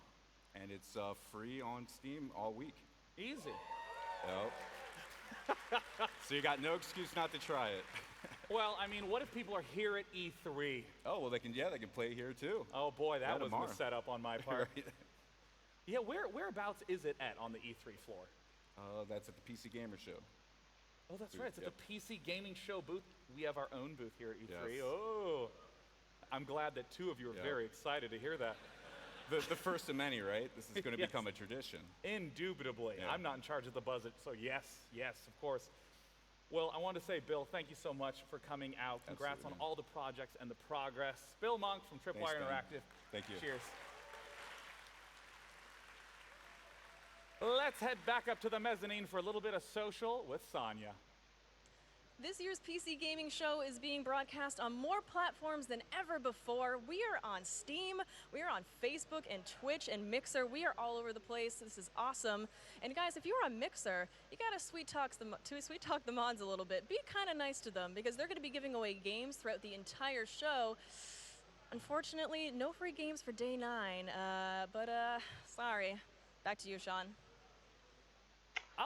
And it's free on Steam all week. Easy. Yep. So you got no excuse not to try it. Well, I mean, what if people are here at E3? Oh, well, they can play here too. Oh boy, that was a setup on my part. Right. Yeah, whereabouts is it at on the E3 floor? That's at the PC Gamer Show. Oh, that's right. It's at the PC Gaming Show booth. We have our own booth here at E3. Yes. Oh, I'm glad that 2 of you are very excited to hear that. The first of many, right? This is going to Yes. become a tradition. Indubitably. Yeah. I'm not in charge of the buzzer, so yes, of course. Well, I want to say, Bill, thank you so much for coming out. Congrats Absolutely, on all the projects and the progress. Bill Monk from Tripwire Thanks, Ben. Interactive. Thank you. Cheers. Let's head back up to the mezzanine for a little bit of social with Sonya. This year's PC gaming show is being broadcast on more platforms than ever before. We are on Steam, we are on Facebook and Twitch and Mixer. We are all over the place. This is awesome. And guys, if you're on Mixer, you gotta sweet talk the mods a little bit. Be kind of nice to them because they're gonna be giving away games throughout the entire show. Unfortunately, no free games for day 9, but sorry. Back to you, Sean.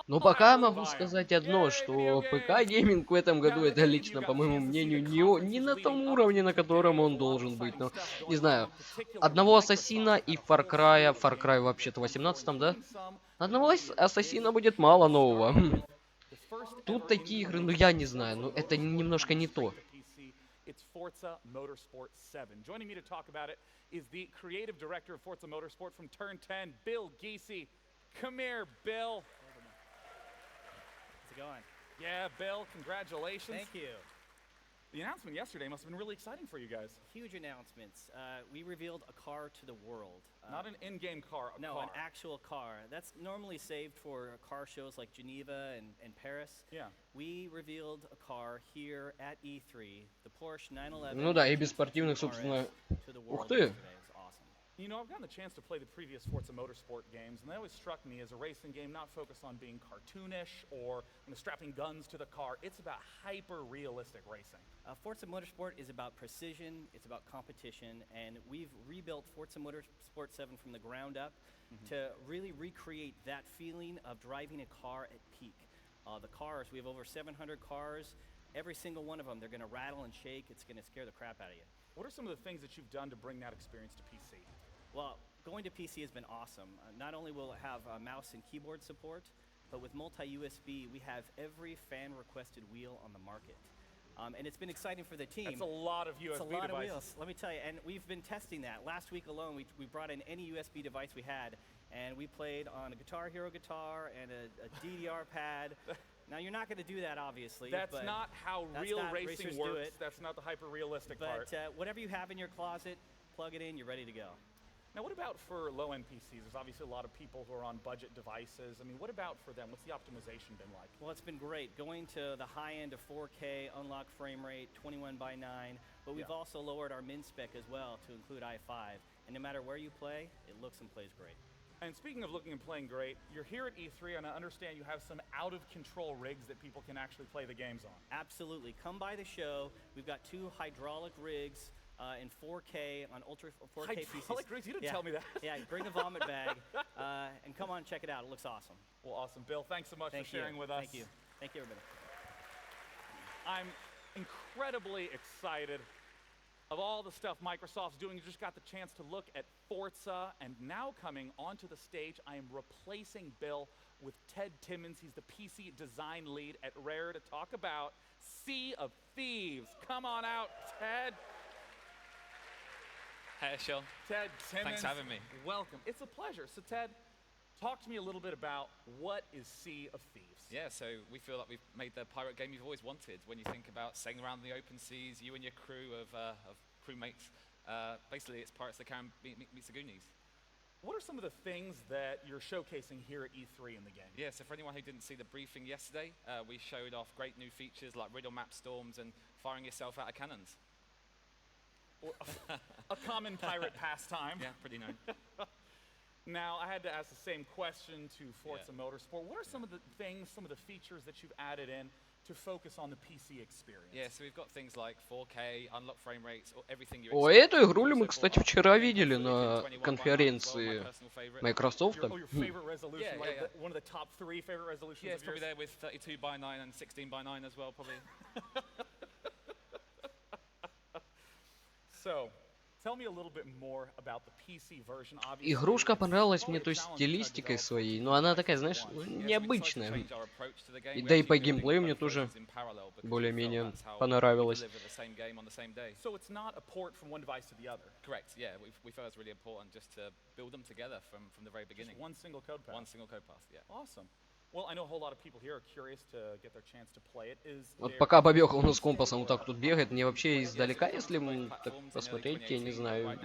Но пока могу сказать одно, что ПК-гейминг в этом году, это лично, по моему мнению, не на том уровне, на котором он должен быть. Но, не знаю, одного Ассасина и Far Cry вообще-то в 18-м, да? Одного Ассасина будет мало нового. Тут такие игры, ну я не знаю, ну это немножко не то. It's Forza Motorsport 7. Joining me to talk about it is the creative director of Forza Motorsport from Turn 10, Bill Giese. Come here, Bill. How's it going? Yeah, Bill, congratulations. Thank you. The announcement yesterday must have been really exciting for you guys. Huge announcements. We revealed a car to the world. Not an in-game car, a no, car. an actual car. That's normally saved for car shows like Geneva and Paris. Yeah. We revealed a car here at E3, the Porsche 911. Ну да, и без спортивных, собственно... Ух ты! You know, I've gotten the chance to play the previous Forza Motorsport games, and they always struck me as a racing game not focused on being cartoonish or strapping guns to the car. It's about hyper-realistic racing. Forza Motorsport is about precision, it's about competition, and we've rebuilt Forza Motorsport 7 from the ground up to really recreate that feeling of driving a car at peak. The cars, we have over 700 cars. Every single one of them, they're going to rattle and shake. It's going to scare the crap out of you. What are some of the things that you've done to bring that experience to PC? Well, going to PC has been awesome. Not only will it have mouse and keyboard support, but with multi-USB, we have every fan-requested wheel on the market. And it's been exciting for the team. That's a lot of USB It's a lot devices. of wheels, let me tell you. And we've been testing that. Last week alone, we brought in any USB device we had, and we played on a Guitar Hero guitar and a DDR pad. Now, you're not going to do that, obviously. That's but not how that's real not racing racers works. do it. That's not the hyper-realistic part. But whatever you have in your closet, plug it in, you're ready to go. Now, what about for low-end PCs? There's obviously a lot of people who are on budget devices. I mean, what about for them? What's the optimization been like? Well, it's been great. Going to the high end of 4K, unlocked frame rate, 21:9, but we've also lowered our min spec as well to include i5. And no matter where you play, it looks and plays great. And speaking of looking and playing great, you're here at E3, and I understand you have some out-of-control rigs that people can actually play the games on. Absolutely. Come by the show. We've got 2 hydraulic rigs in 4K on ultra 4K Hydraulic PCs. rigs? You didn't tell me that. Yeah, bring a vomit bag and come on, check it out. It looks awesome. Well, awesome. Bill, thanks so much Thank for sharing you. with us. Thank you. Thank you, everybody. I'm incredibly excited of all the stuff Microsoft's doing. You just got the chance to look at Forza, and now coming onto the stage, I am replacing Bill with Ted Timmons. He's the PC design lead at Rare to talk about Sea of Thieves. Come on out, Ted. Hey, Sean. Ted Timmons. Thanks for having me. Welcome. It's a pleasure. So, Ted, talk to me a little bit about what is Sea of Thieves. Yeah, so we feel like we've made the pirate game you've always wanted. When you think about sailing around the open seas, you and your crew of crewmates, basically it's Pirates of the Caribbean meets the Goonies. What are some of the things that you're showcasing here at E3 in the game? Yeah, so for anyone who didn't see the briefing yesterday, we showed off great new features like riddle map storms and firing yourself out of cannons. A common pirate pastime. Yeah, pretty known. Now, I had to ask the same question to Forza Motorsport. What are some of the things, some of the features that you've added in to focus on the PC experience? Yeah, so we've got things like 4K, unlocked frame rates, everything you О, эту игру мы, кстати, вчера видели на конференции Microsoft. Your favorite resolution, like one of the top 3 favorite resolutions Yeah, of it's probably yours? there with 32:9 and 16:9 as well, probably. So, Tell me a little bit more about the PC version. Игрушка понравилась мне той стилистикой своей, но она такая, знаешь, необычная. И да и по геймплею мне тоже более-менее понравилось. So it's not a port from one device to the other. Correct. Yeah, we felt it was really important just to build them together from the very beginning. Just one single code path. One single code path. Yeah. Awesome. Well, I know a whole lot of people here are curious to get their chance to play it. Вот пока побег он с компасом вот так тут бегает, мне вообще издалека, если так посмотреть, я не знаю,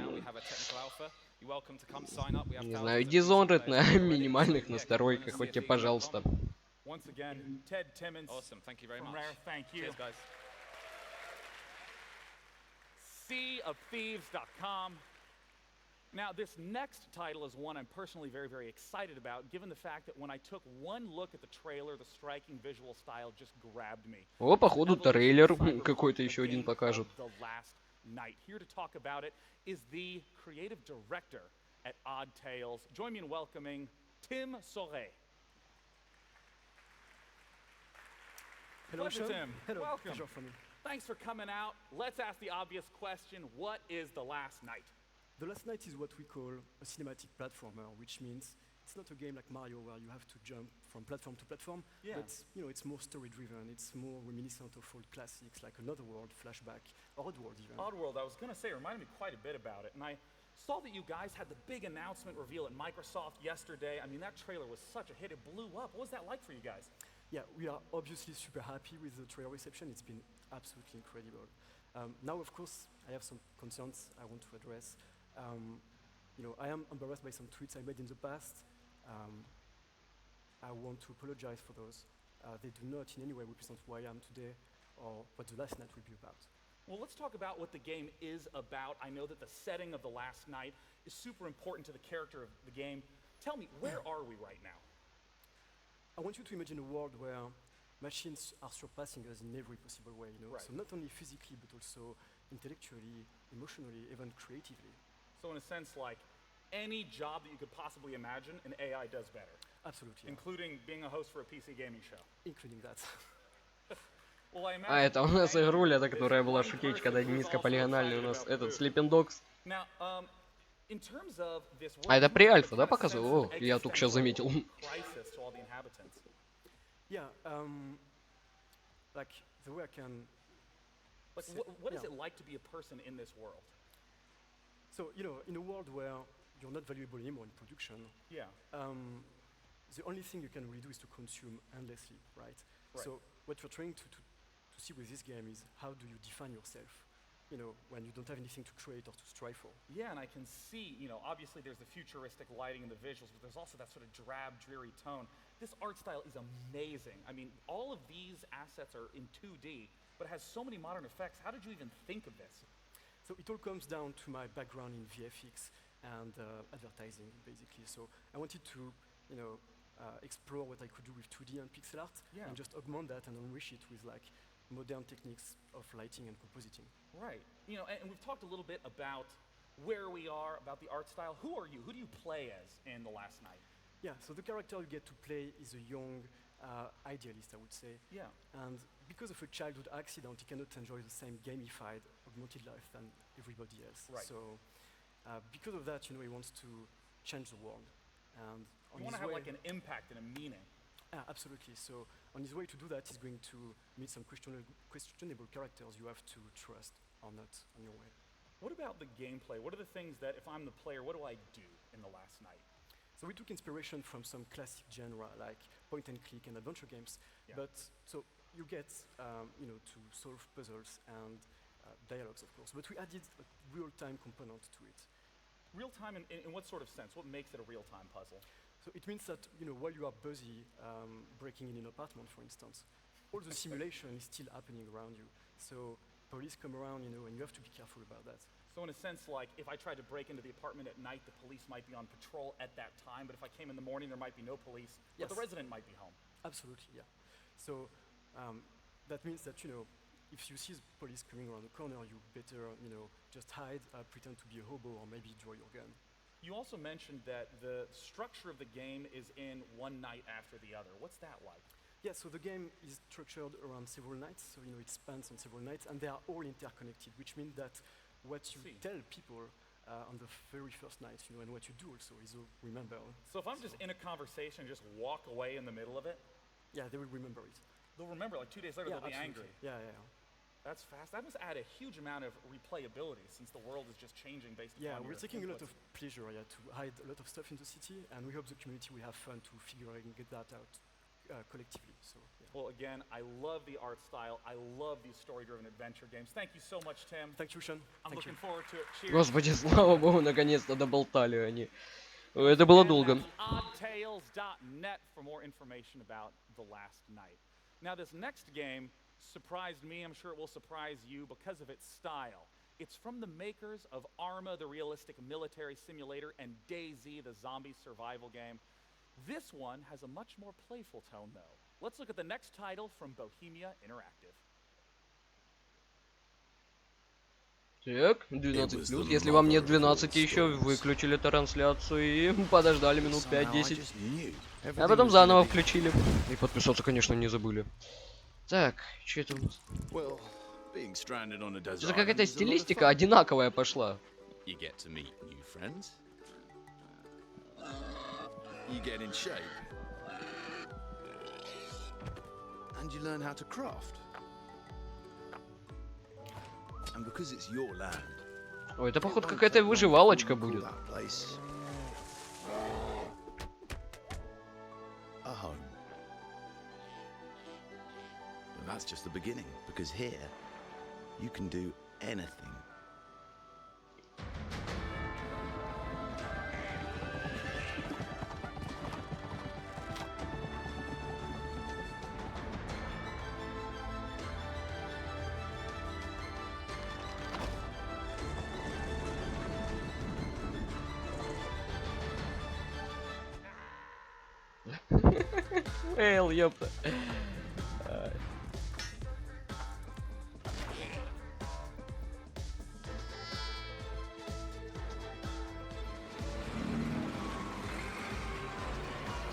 не знаю, Dishonored на минимальных настройках, хоть тебе, пожалуйста. Once again, Ted Timmons. Awesome. Thank you very from much. Rare. Thank you. Cheers, guys. SeaOfThieves.com. Now, this next title is one I'm personally very, very excited about, given the fact that when I took one look at the trailer, the striking visual style just grabbed me. О, походу, трейлер какой-то еще один покажут. The last night. Here to talk about it is the creative director at Odd Tales. Join me in welcoming Tim Sauret. Hello, Pleasure, Sean. Tim. Hello. Welcome. Pleasure for me. Thanks for coming out. Let's ask the obvious question. What is The Last Night? The Last Night is what we call a cinematic platformer, which means it's not a game like Mario where you have to jump from platform to platform, Yeah. but it's more story-driven. It's more reminiscent of old classics like Another World, Flashback, or Oddworld even. Oddworld, I was going to say, it reminded me quite a bit about it. And I saw that you guys had the big announcement reveal at Microsoft yesterday. I mean, that trailer was such a hit. It blew up. What was that like for you guys? Yeah, we are obviously super happy with the trailer reception. It's been absolutely incredible. Now, of course, I have some concerns I want to address. I am embarrassed by some tweets I made in the past. I want to apologize for those. They do not in any way represent who I am today or what The Last Night will be about. Well, let's talk about what the game is about. I know that the setting of The Last Night is super important to the character of the game. Tell me, where are we right now? I want you to imagine a world where machines are surpassing us in every possible way, Right. So not only physically, but also intellectually, emotionally, even creatively. So in a sense, like any job that you could possibly imagine, an AI does better. Absolutely. Including being a host for a PC gaming show. Including that. Well, I А это у нас игруля, которая была шутечка, да, низкополигональный у нас этот Sleeping Dogs. Now, in terms of this А это при альфа, да, показывал? О, я только сейчас заметил. crisis to all the inhabitants. Yeah, like the way I can. Like, say- what is yeah. it like to be a person in this world? So in a world where you're not valuable anymore in production, Yeah. the only thing you can really do is to consume endlessly, right? Right. So what we're trying to see with this game is how do you define yourself, when you don't have anything to create or to strive for. Yeah, and I can see, obviously there's the futuristic lighting and the visuals, but there's also that sort of drab, dreary tone. This art style is amazing. I mean, all of these assets are in 2D, but it has so many modern effects. How did you even think of this? So it all comes down to my background in VFX and advertising, basically. So I wanted to, explore what I could do with 2D and pixel art, Yeah. and just augment that and enrich it with like modern techniques of lighting and compositing. Right. And we've talked a little bit about where we are, about the art style. Who are you? Who do you play as in The Last Night? Yeah. So the character you get to play is a young idealist, I would say. Yeah. And because of a childhood accident, he cannot enjoy the same gamified, augmented life than everybody else. Right. So because of that, he wants to change the world. And on You want his to have way, like an impact and a meaning. absolutely. So on his way to do that, he's going to meet some questionable characters you have to trust or not on your way. What about the gameplay? What are the things that, if I'm the player, what do I do in The Last Night? So we took inspiration from some classic genre like point and click and adventure games, Yeah. but so you get to solve puzzles and dialogues, of course. But we added a real-time component to it. Real time in what sort of sense? What makes it a real time puzzle? So it means that while you are busy breaking in an apartment, for instance, all the simulation is still happening around you. So police come around, and you have to be careful about that. So in a sense, like if I tried to break into the apartment at night, the police might be on patrol at that time, but if I came in the morning, there might be no police, but the Yes. resident might be home. Absolutely, yeah. So that means that if you see the police coming around the corner, you better just hide, pretend to be a hobo, or maybe draw your gun. You also mentioned that the structure of the game is in one night after the other. What's that like? Yeah, so the game is structured around several nights, so it spans on several nights, and they are all interconnected, which means that what you tell people on the very first night, you know, and what you do also is remember. So if I'm just in a conversation, just walk away in the middle of it? Yeah, they will remember it. They'll remember, like 2 days later, Yeah, they'll be absolutely. angry. Yeah, yeah. That's fast. That must add a huge amount of replayability since the world is just changing based Yeah, upon we're your taking a lot inputs. of pleasure to hide a lot of stuff in the city, and we hope the community will have fun to figure and get that out collectively. So, yeah. Well, again, I love the art style. I love these story-driven adventure games. Thank you so much, Tim. Thank you, Sean. I'm Thank looking you. forward to it. Cheers. Господи, слава богу, наконец-то доболтали они. Это было долго. Oddtales.net for more information about the last night. Now, this next game surprised me. I'm sure it will surprise you because of its style. It's from the makers of Arma, the realistic military simulator, and DayZ, the zombie survival game. This one has a much more playful tone, though. Let's look at the next title from Bohemia Interactive. Так, 12+. Если вам нет 12 еще, выключили трансляцию и подождали минут 5-10. А потом заново включили. И подписаться, конечно, не забыли. Так, что это у нас? Что-то какая-то стилистика одинаковая пошла. You get to meet new friends. You get in shape. And you learn how to craft. And because it's your land. Ой, это походу какая-то выживалочка будет. A home. But that's just the beginning, because here you can do anything. Эл, ёпта.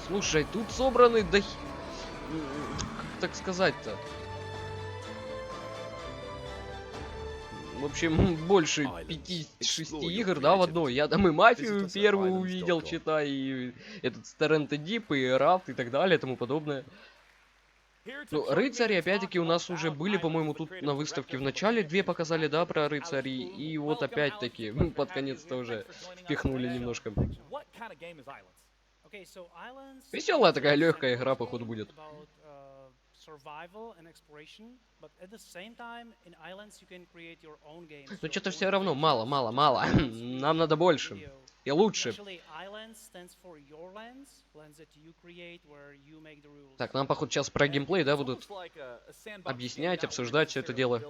Слушай, тут собраны как так сказать-то? В общем, больше 5-6 игр, да, в одной. Я там и Мафию первую увидел, читай, и этот Старенто Дип, и Рафт, и так далее, и тому подобное. Ну, рыцари, опять-таки, у нас уже были, по-моему, тут на выставке в начале 2 показали, да, про рыцарей, и вот опять-таки, под конец тоже впихнули немножко. Веселая такая легкая игра, походу, будет. Но что-то все равно мало. Нам надо больше. И лучше. Так, нам, походу, сейчас про геймплей, да, будут объяснять, обсуждать все это дело.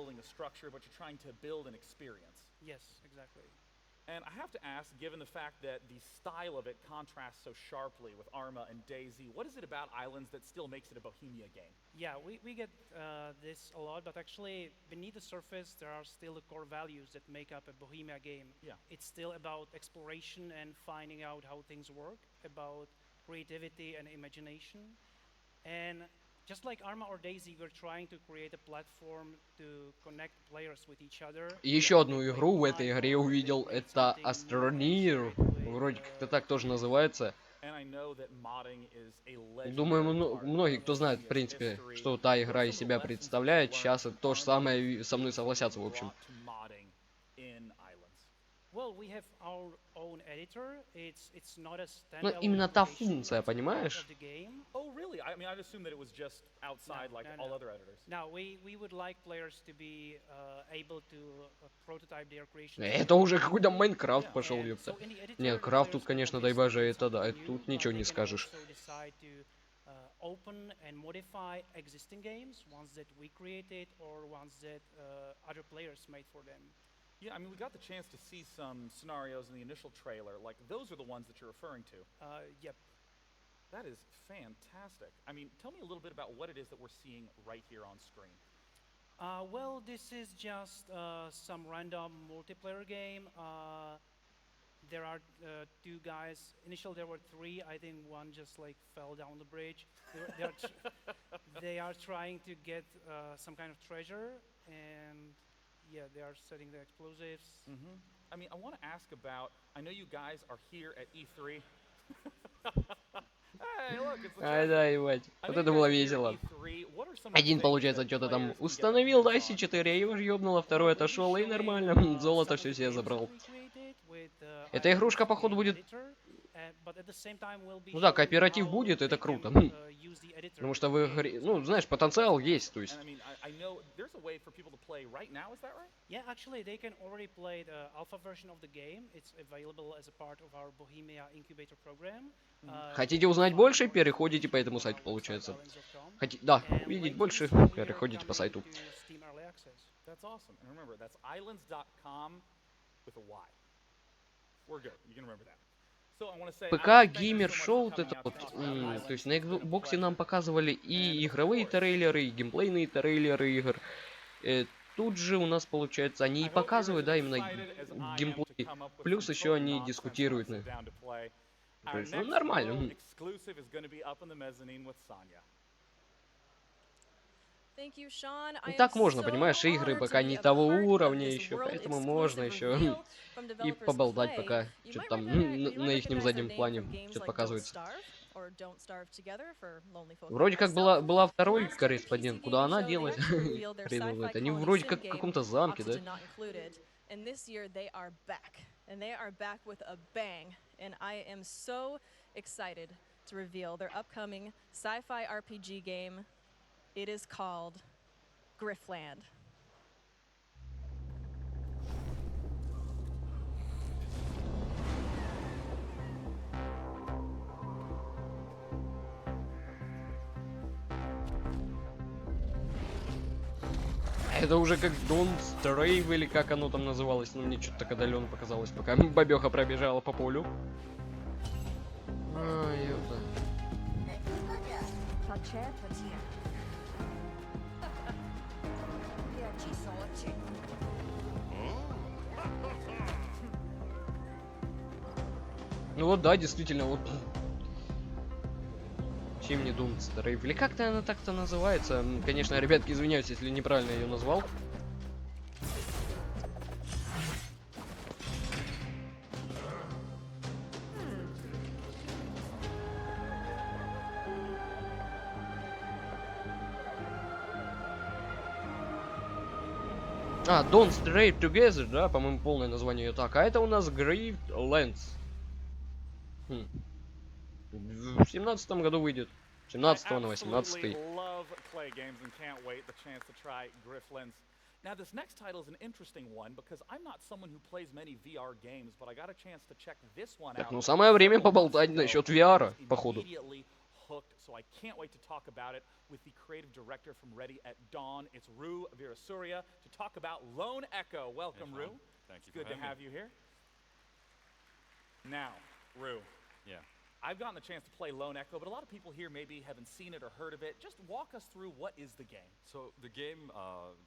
And I have to ask, given the fact that the style of it contrasts so sharply with Arma and DayZ, what is it about Islands that still makes it a Bohemia game? Yeah, we get this a lot, but actually beneath the surface there are still the core values that make up a Bohemia game. Yeah. It's still about exploration and finding out how things work, about creativity and imagination. And just like Arma or DayZ, we're trying to create a platform to connect players with each other. Еще одну игру в этой игре увидел, это Astroneer. Вроде как-то так тоже называется. Думаю, многие, кто знает, в принципе, что та игра из себя представляет, сейчас это то же самое со мной согласятся, в общем. Но именно та функция, понимаешь? Это уже какой-то Майнкрафт пошел, ёпта. Нет, крафт тут, конечно, дай боже, это да, тут ничего не скажешь. Open and modify existing games, ones that we created or ones that other players made for them. Yeah, I mean, we got the chance to see some scenarios in the initial trailer. Like, those are the ones that you're referring to. Yep. That is fantastic. I mean, tell me a little bit about what it is that we're seeing right here on screen. Well, this is just some random multiplayer game. There are 2 guys. Initially, there were 3. I think one just like fell down the bridge. They are trying to get some kind of treasure, and yeah, they are setting the explosives. I mean, I want to ask about. I know you guys are here at E3. Hey, look, it's the Ай trophy. да, ебать. I Вот know you это guys было are here at весело. E3. What are some of the Один, things получается, that что-то там players can get their установил, да, hands on? C4, я его ёбнул, а второй отошел, и нормально, золото все себе забрал. Эта игрушка, походу, будет... Ну да, кооператив будет, это круто. Потому что в игре, ну, знаешь, потенциал есть, то есть... And I mean, I know there's a way for people to play right now. Is that right? Yeah, actually, they can already play the alpha version of the game. It's available as a part of our Bohemia incubator program. Хотите узнать больше, переходите по этому сайту, получается. Да, видеть больше, переходите по сайту. That's awesome. And remember, that's islands.com with a Y. We're good. You can remember that. ПК геймер-шоу, вот это вот, то есть на Xbox нам показывали и игровые трейлеры, и геймплейные трейлеры игр. Тут же у нас, получается, они и показывают, да, именно геймплей. Плюс еще они дискутируют. То есть, ну, нормально. Ну, так можно, понимаешь, игры пока не того уровня еще, поэтому можно еще и поболтать, пока что-то там на ихнем заднем плане что-то показывается. Вроде как была второй корреспондент, куда она делась? Хрен его знает. Они вроде как в каком-то замке, да? And this year they are back. And they are back with a bang. And I am so excited to reveal their upcoming sci-fi RPG game. It is called Griffland. Это уже как Don't Strafe или как оно там называлось, но мне что-то так отдаленно показалось, пока бабёха пробежала по полю. Ай, ёпта. Ну вот да, действительно, вот. Чем не Don't Strafe? Или как-то она так-то называется? Конечно, ребятки, извиняюсь, если неправильно ее назвал. Don't Strafe Together, да, по-моему, полное название ее так. А это у нас Grifflands. В 17-м году выйдет. 17-го на 18-й. Now this next title is an interesting one because I'm not someone who plays many VR games, but I got a chance to check this one out. Так, ну самое время поболтать насчет VR, походу. Hooked, so I can't wait to talk about it with the creative director from Ready at Dawn. It's Rue Virasuria to talk about Lone Echo. Welcome, Rue. Thank you. It's good to have you here. Now, Rue. Yeah. I've gotten the chance to play Lone Echo, but a lot of people here maybe haven't seen it or heard of it. Just walk us through what is the game. So the game,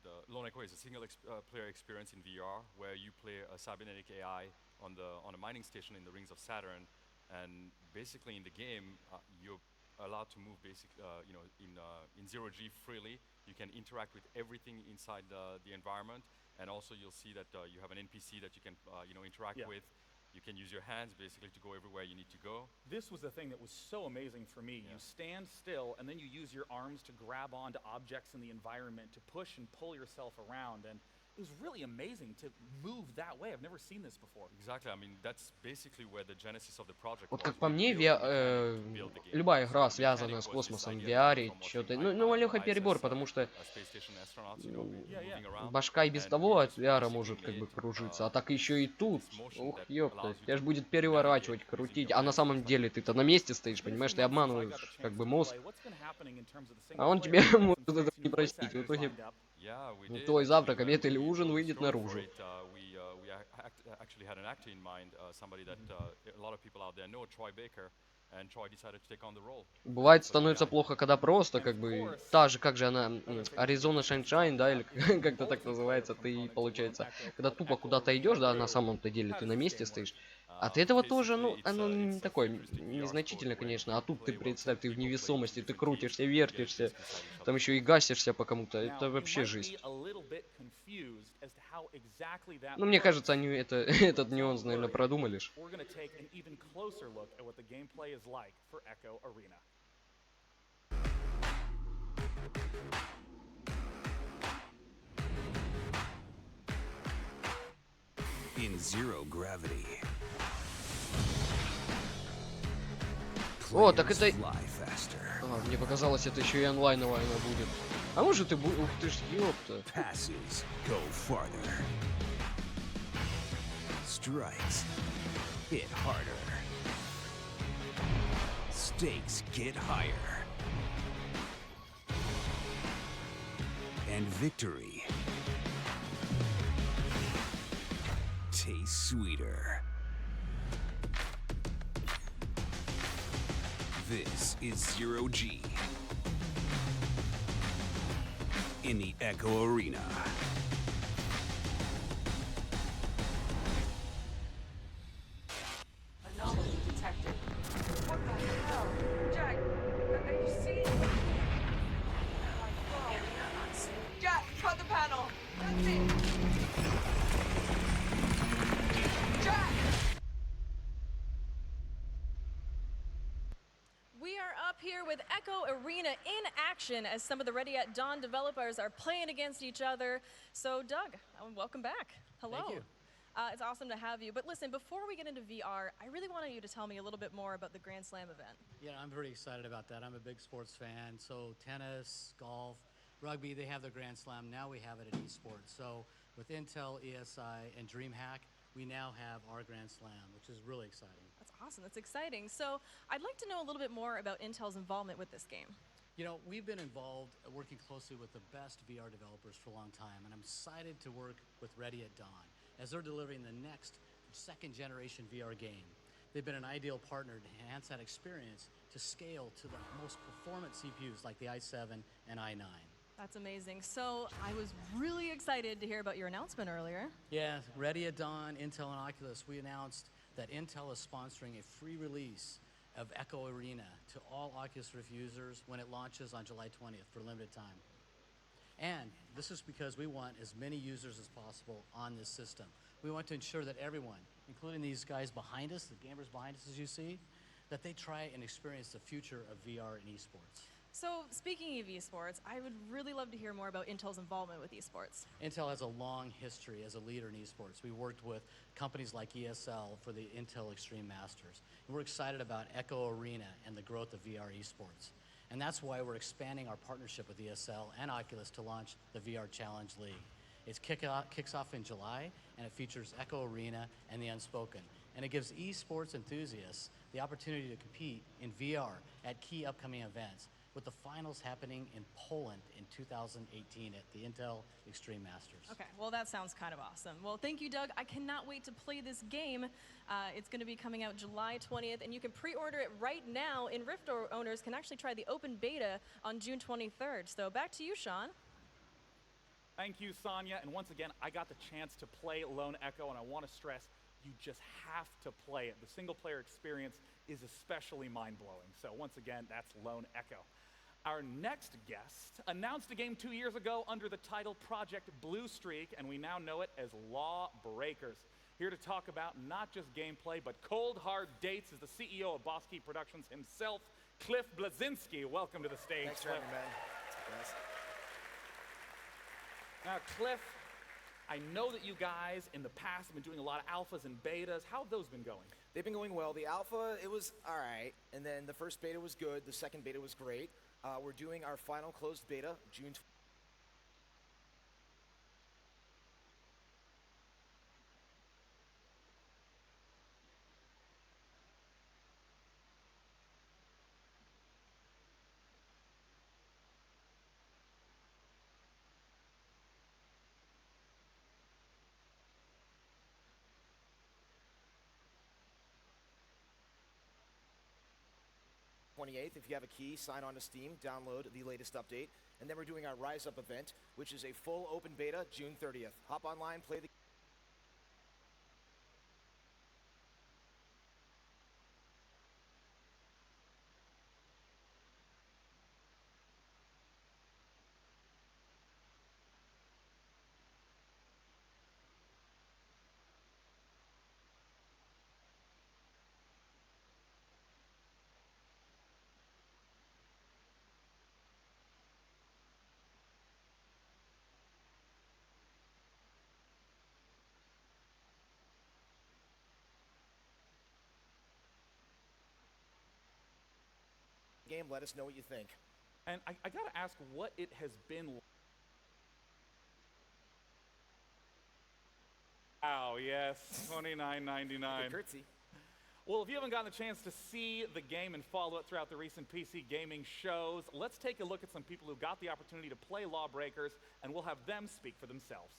the Lone Echo, is a single player experience in VR where you play a cybernetic AI on a mining station in the rings of Saturn, and basically in the game you're allowed to move in zero G freely. You can interact with everything inside the environment, and also you'll see that you have an NPC that you can interact with. You can use your hands basically to go everywhere you need to go. This was the thing that was so amazing for me. Yeah. You stand still and then you use your arms to grab onto objects in the environment to push and pull yourself around, and it was really amazing to move that way. I've never seen this before. Exactly. I mean, that's basically where the genesis of the project вот как по мне, любая игра, связанная с космосом, VR, что-то... Ну, Алёха перебор, потому что башка и без того от VR может как бы кружиться, а так еще и тут. Ух, ёпта, тебя ж будет переворачивать, крутить, а на самом деле ты-то на месте стоишь, понимаешь, ты обманываешь как бы мозг, а он тебе может это не простить. В итоге твой завтрак, обед или ужин выйдет наружу. Бывает, становится плохо, когда просто, как бы, та же, как же она, Arizona Sunshine, да, или как-то так называется, ты, получается, когда тупо куда-то идешь, да, на самом-то деле ты на месте стоишь, От этого тоже, ну, оно не такое незначительно, конечно. А тут ты представь, ты в невесомости, ты крутишься, вертишься, там еще и гасишься по кому-то. Это вообще жизнь. Ну, мне кажется, они это, этот нюанс, наверное, продумали. In zero gravity, О, так это... fly faster. А, мне показалось, это еще и онлайновая она будет. А может и будет... Ух ты ж, ёпта. Passes go farther. Strikes hit harder. Stakes get higher. And victory tastes sweeter. This is Zero G in the Echo Arena. Anomaly detected. What the hell? Jack, are you seeing? Jack, cut the panel. That's it. Jack! We are up here with Echo Arena in action as some of the Ready at Dawn developers are playing against each other. So, Doug, welcome back. Hello. Thank you. It's awesome to have you. But listen, before we get into VR, I really wanted you to tell me a little bit more about the Grand Slam event. Yeah, I'm pretty excited about that. I'm a big sports fan. So tennis, golf, rugby, they have their Grand Slam. Now we have it at esports. So with Intel, ESI, and DreamHack, we now have our Grand Slam, which is really exciting. That's awesome. That's exciting. So I'd like to know a little bit more about Intel's involvement with this game. You know, we've been involved working closely with the best VR developers for a long time, and I'm excited to work with Ready at Dawn as they're delivering the next second-generation VR game. They've been an ideal partner to enhance that experience to scale to the most performant CPUs like the i7 and i9. That's amazing. So I was really excited to hear about your announcement earlier. Yeah, Ready at Dawn, Intel, and Oculus, we announced that Intel is sponsoring a free release of Echo Arena to all Oculus Rift users when it launches on July 20th for limited time. And this is because we want as many users as possible on this system. We want to ensure that everyone, including these guys behind us, the gamers behind us as you see, that they try and experience the future of VR and esports. So speaking of esports, I would really love to hear more about Intel's involvement with esports. Intel has a long history as a leader in esports. We worked with companies like ESL for the Intel Extreme Masters. And we're excited about Echo Arena and the growth of VR esports. And that's why we're expanding our partnership with ESL and Oculus to launch the VR Challenge League. It kicks off in July, and it features Echo Arena and the Unspoken. And it gives esports enthusiasts the opportunity to compete in VR at key upcoming events, with the finals happening in Poland in 2018 at the Intel Extreme Masters. Okay, well that sounds kind of awesome. Well, thank you, Doug. I cannot wait to play this game. It's going to be coming out July 20th, and you can pre-order it right now. And Rift owners can actually try the open beta on June 23rd. So back to you, Sean. Thank you, Sonia. And once again, I got the chance to play Lone Echo, and I want to stress, you just have to play it. The single-player experience is especially mind-blowing. So once again, that's Lone Echo. Our next guest announced a game 2 years ago under the title Project Blue Streak, and we now know it as Lawbreakers. Here to talk about not just gameplay, but cold, hard dates is the CEO of Boss Key Productions himself, Cliff Blazinski. Welcome to the stage. Thanks for having me, man. Thanks. Now, Cliff, I know that you guys in the past have been doing a lot of alphas and betas. How have those been going? They've been going well. The alpha, it was all right, and then the first beta was good. The second beta was great. We're doing our final closed beta June 28th. If you have a key, sign on to Steam, download the latest update. And then we're doing our Rise Up event, which is a full open beta June 30th. Hop online, play the game. Let us know what you think. And I got to ask what it has been. Wow, yes, $29.99. Curtsy. Well, if you haven't gotten a chance to see the game and follow it throughout the recent PC gaming shows, let's take a look at some people who got the opportunity to play Lawbreakers, and we'll have them speak for themselves.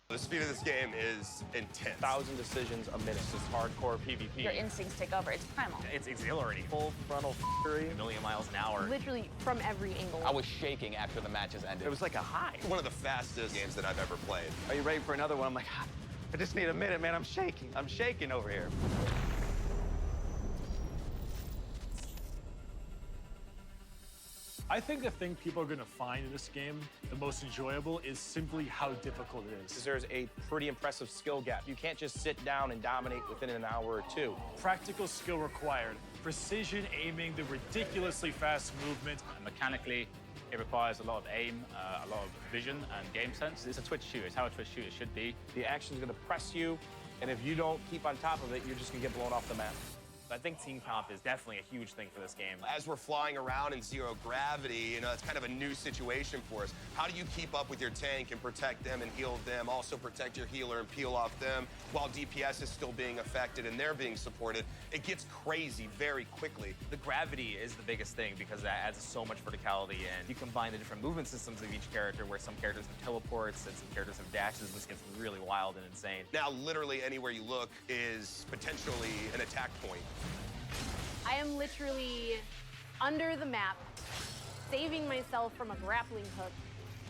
The speed of this game is intense. 1,000 decisions a minute. This is hardcore PvP. Your instincts take over. It's primal. It's exhilarating. Full frontal fury. A million miles an hour. Literally from every angle. I was shaking after the matches ended. It was like a high. One of the fastest games that I've ever played. Are you ready for another one? I'm like, I just need a minute, man. I'm shaking. I'm shaking over here. I think the thing people are going to find in this game the most enjoyable is simply how difficult it is. There's a pretty impressive skill gap. You can't just sit down and dominate within an hour or two. Practical skill required. Precision aiming, the ridiculously fast movement. Mechanically, it requires a lot of aim, a lot of vision and game sense. It's a twitch shooter. It's how a twitch shooter should be. The action's going to press you, and if you don't keep on top of it, you're just going to get blown off the map. I think team comp is definitely a huge thing for this game. As we're flying around in zero gravity, it's kind of a new situation for us. How do you keep up with your tank and protect them and heal them, also protect your healer and peel off them while DPS is still being affected and they're being supported? It gets crazy very quickly. The gravity is the biggest thing because that adds so much verticality, and you combine the different movement systems of each character, where some characters have teleports and some characters have dashes. This gets really wild and insane. Now, literally anywhere you look is potentially an attack point. I am literally under the map, saving myself from a grappling hook,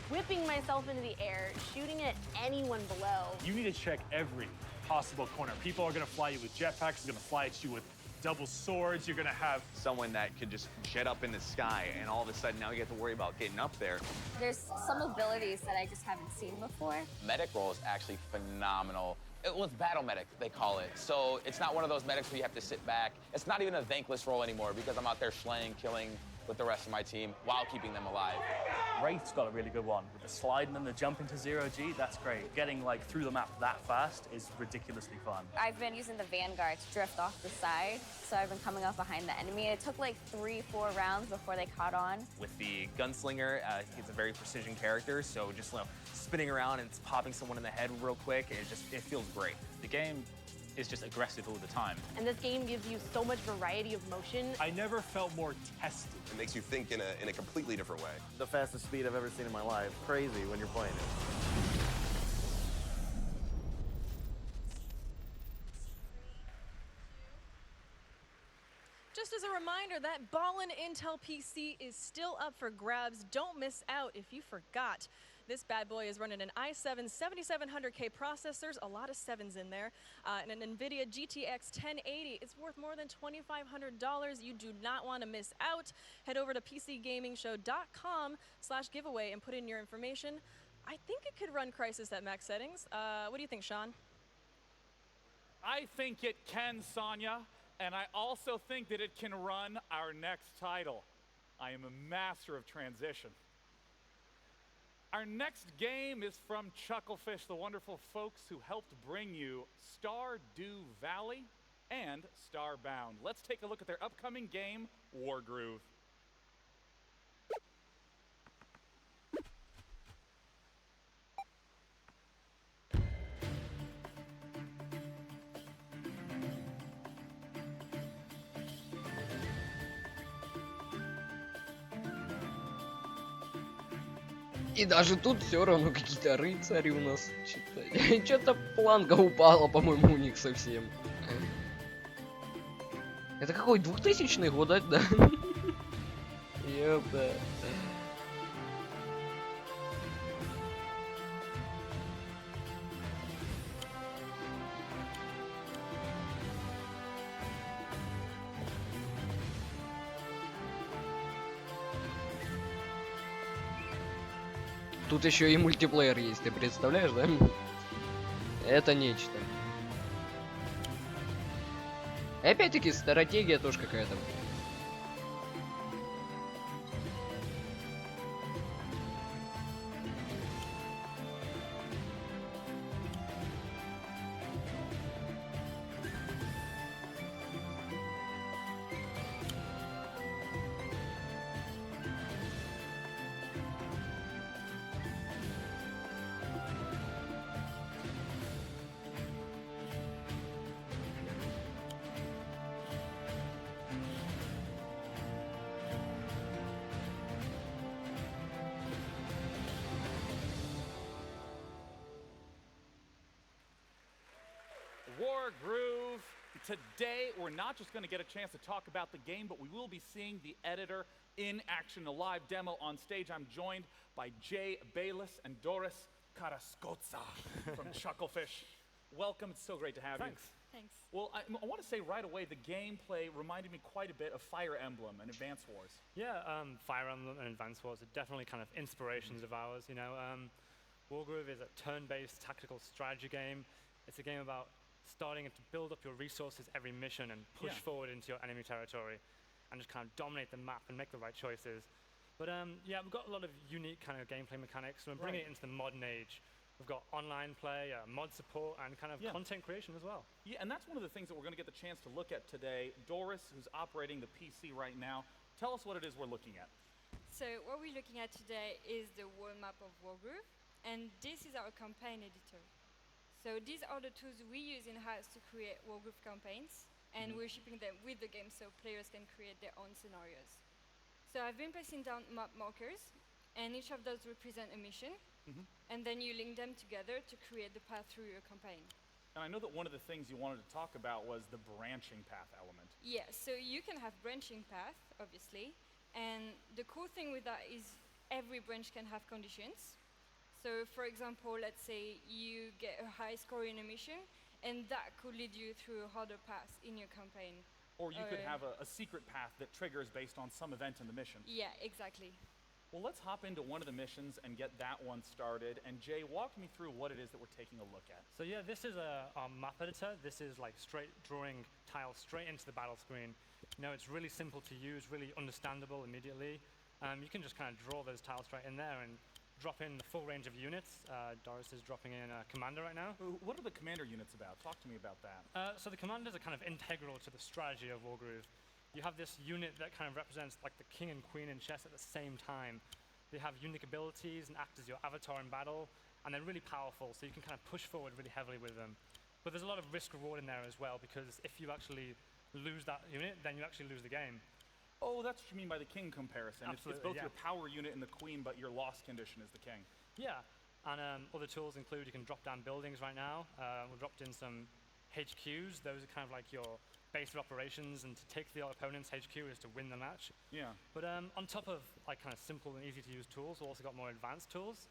whipping myself into the air, shooting at anyone below. You need to check every possible corner. People are going to fly you with jetpacks, they're going to fly at you with double swords. You're going to have someone that could just jet up in the sky, and all of a sudden now you have to worry about getting up there. There's some abilities that I just haven't seen before. Medic role is actually phenomenal. Well, it's battle medic, they call it. So it's not one of those medics where you have to sit back. It's not even a thankless role anymore because I'm out there slaying, killing with the rest of my team while keeping them alive. Wraith's got a really good one. With the slide and then the jump into zero G, that's great. Getting through the map that fast is ridiculously fun. I've been using the Vanguard to drift off the side, so I've been coming up behind the enemy. It took 3-4 rounds before they caught on. With the gunslinger, he's a very precision character, so just spinning around and popping someone in the head real quick, it feels great. The game is just aggressive all the time. And this game gives you so much variety of motion. I never felt more tested. It makes you think in a completely different way. The fastest speed I've ever seen in my life. Crazy when you're playing it. Just as a reminder, that Ballin' Intel PC is still up for grabs. Don't miss out if you forgot. This bad boy is running an i7 7700K processors, a lot of 7s in there, and an NVIDIA GTX 1080. It's worth more than $2,500. You do not want to miss out. Head over to PCGamingShow.com/giveaway and put in your information. I think it could run Crysis at max settings. What do you think, Sean? I think it can, Sonya, and I also think that it can run our next title. I am a master of transition. Our next game is from Chucklefish, the wonderful folks who helped bring you Stardew Valley and Starbound. Let's take a look at their upcoming game, Wargroove. И даже тут все равно какие-то рыцари у нас. Что-то планка упала, по-моему, у них совсем. Это какой 2000 год, да? Ёпта. Тут еще и мультиплеер есть, ты представляешь, да? Это нечто. И опять-таки стратегия тоже какая-то. War Groove. Today, we're not just going to get a chance to talk about the game, but we will be seeing the editor in action, a live demo on stage. I'm joined by Jay Bayless and Doris Karaskotsa from Chucklefish. Welcome, it's so great to have Thanks. you. Thanks. Well, I want to say right away, the gameplay reminded me quite a bit of Fire Emblem and Advance Wars. Yeah, Fire Emblem and Advance Wars are definitely kind of inspirations of ours. You know, Wargroove is a turn-based tactical strategy game. It's a game about starting to build up your resources every mission and push forward into your enemy territory and just kind of dominate the map and make the right choices. But yeah, we've got a lot of unique kind of gameplay mechanics, and we're bringing it into the modern age. We've got online play, mod support, and kind of content creation as well. Yeah, and that's one of the things that we're going to get the chance to look at today. Doris, who's operating the PC right now, tell us what it is we're looking at. So what we're looking at today is the world map of Wargroove, and this is our campaign editor. So these are the tools we use in-house to create Wargroove campaigns, and we're shipping them with the game so players can create their own scenarios. So I've been placing down map markers, and each of those represent a mission. And then you link them together to create the path through your campaign. And I know that one of the things you wanted to talk about was the branching path element. Yeah, so you can have branching path, obviously. And the cool thing with that is every branch can have conditions. So for example, let's say you get a high score in a mission, and that could lead you through a harder path in your campaign. Or you could have a secret path that triggers based on some event in the mission. Yeah, exactly. Well, let's hop into one of the missions and get that one started. And Jay, walk me through what it is that we're taking a look at. So yeah, this is our map editor. This is like straight drawing tiles straight into the battle screen. You know, it's really simple to use, really understandable immediately. You can just kind of draw those tiles straight in there and drop in the full range of units. Doris is dropping in a commander right now. What are the commander units about? Talk to me about that. So the commanders are kind of integral to the strategy of Wargroove. You have this unit that kind of represents like the king and queen in chess at the same time. They have unique abilities and act as your avatar in battle, and they're really powerful, so you can kind of push forward really heavily with them. But there's a lot of risk reward in there as well, because if you actually lose that unit, then you actually lose the game. Oh, that's what you mean by the king comparison. Absolutely, it's both your power unit and the queen, but your loss condition is the king. Yeah, and other tools include you can drop down buildings right now. We dropped in some HQs. Those are kind of like your base of operations, and to take the opponent's HQ is to win the match. Yeah. But on top of like kind of simple and easy to use tools, we've also got more advanced tools.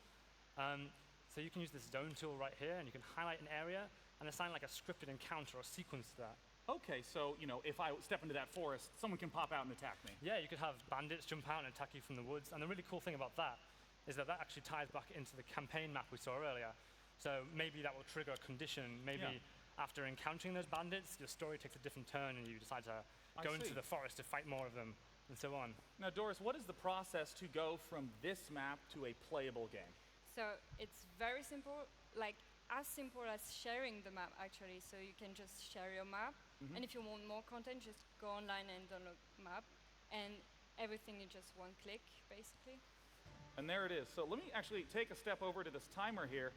So you can use this zone tool right here, and you can highlight an area and assign like a scripted encounter or sequence to that. Okay, so you know, if I step into that forest, someone can pop out and attack me. Yeah, you could have bandits jump out and attack you from the woods. And the really cool thing about that is that that actually ties back into the campaign map we saw earlier. So maybe that will trigger a condition. Maybe after encountering those bandits, your story takes a different turn and you decide to go into the forest to fight more of them, and so on. Now, Doris, what is the process to go from this map to a playable game? So it's very simple, like as simple as sharing the map actually. So you can just share your map, and if you want more content, just go online and download map, and everything is just one click, basically. And there it is. So let me actually take a step over to this timer here.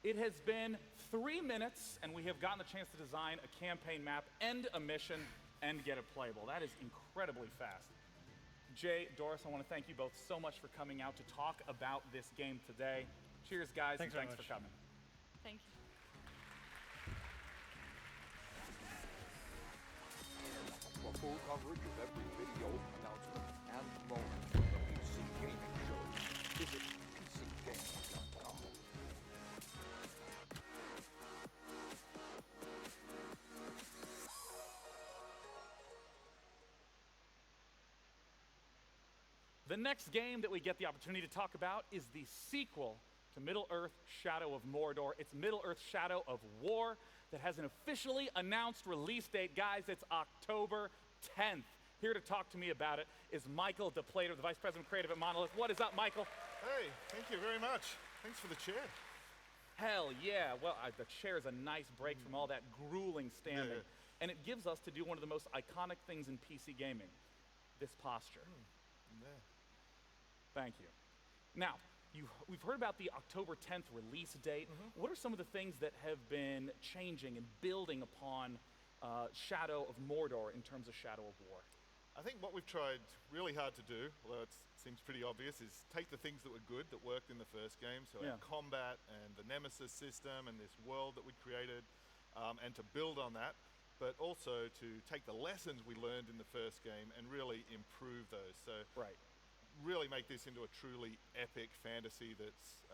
It has been 3 minutes, and we have gotten the chance to design a campaign map, end a mission, and get it playable. That is incredibly fast. Jay, Doris, I want to thank you both so much for coming out to talk about this game today. Cheers, guys, thanks and thanks for coming. Thank you. For full coverage of every video, announcement, and moment from the PC Gaming Show, visit PCGaming.com. The next game that we get the opportunity to talk about is the sequel to Middle-earth: Shadow of Mordor. It's Middle-earth: Shadow of War that has an officially announced release date. Guys, it's October 10th. Here to talk to me about it is Michael DePlater, the Vice President of Creative at Monolith. What is up, Michael? Hey, thank you very much. Thanks for the chair. Hell yeah. Well, the chair is a nice break from all that grueling standing. And it gives us to do one of the most iconic things in PC gaming, this posture. Thank you. Now, we've heard about the October 10th release date. What are some of the things that have been changing and building upon Shadow of Mordor in terms of Shadow of War? I think what we've tried really hard to do, although it seems pretty obvious, is take the things that were good that worked in the first game, so our combat and the Nemesis system and this world that we created, and to build on that, but also to take the lessons we learned in the first game and really improve those. So really make this into a truly epic fantasy that's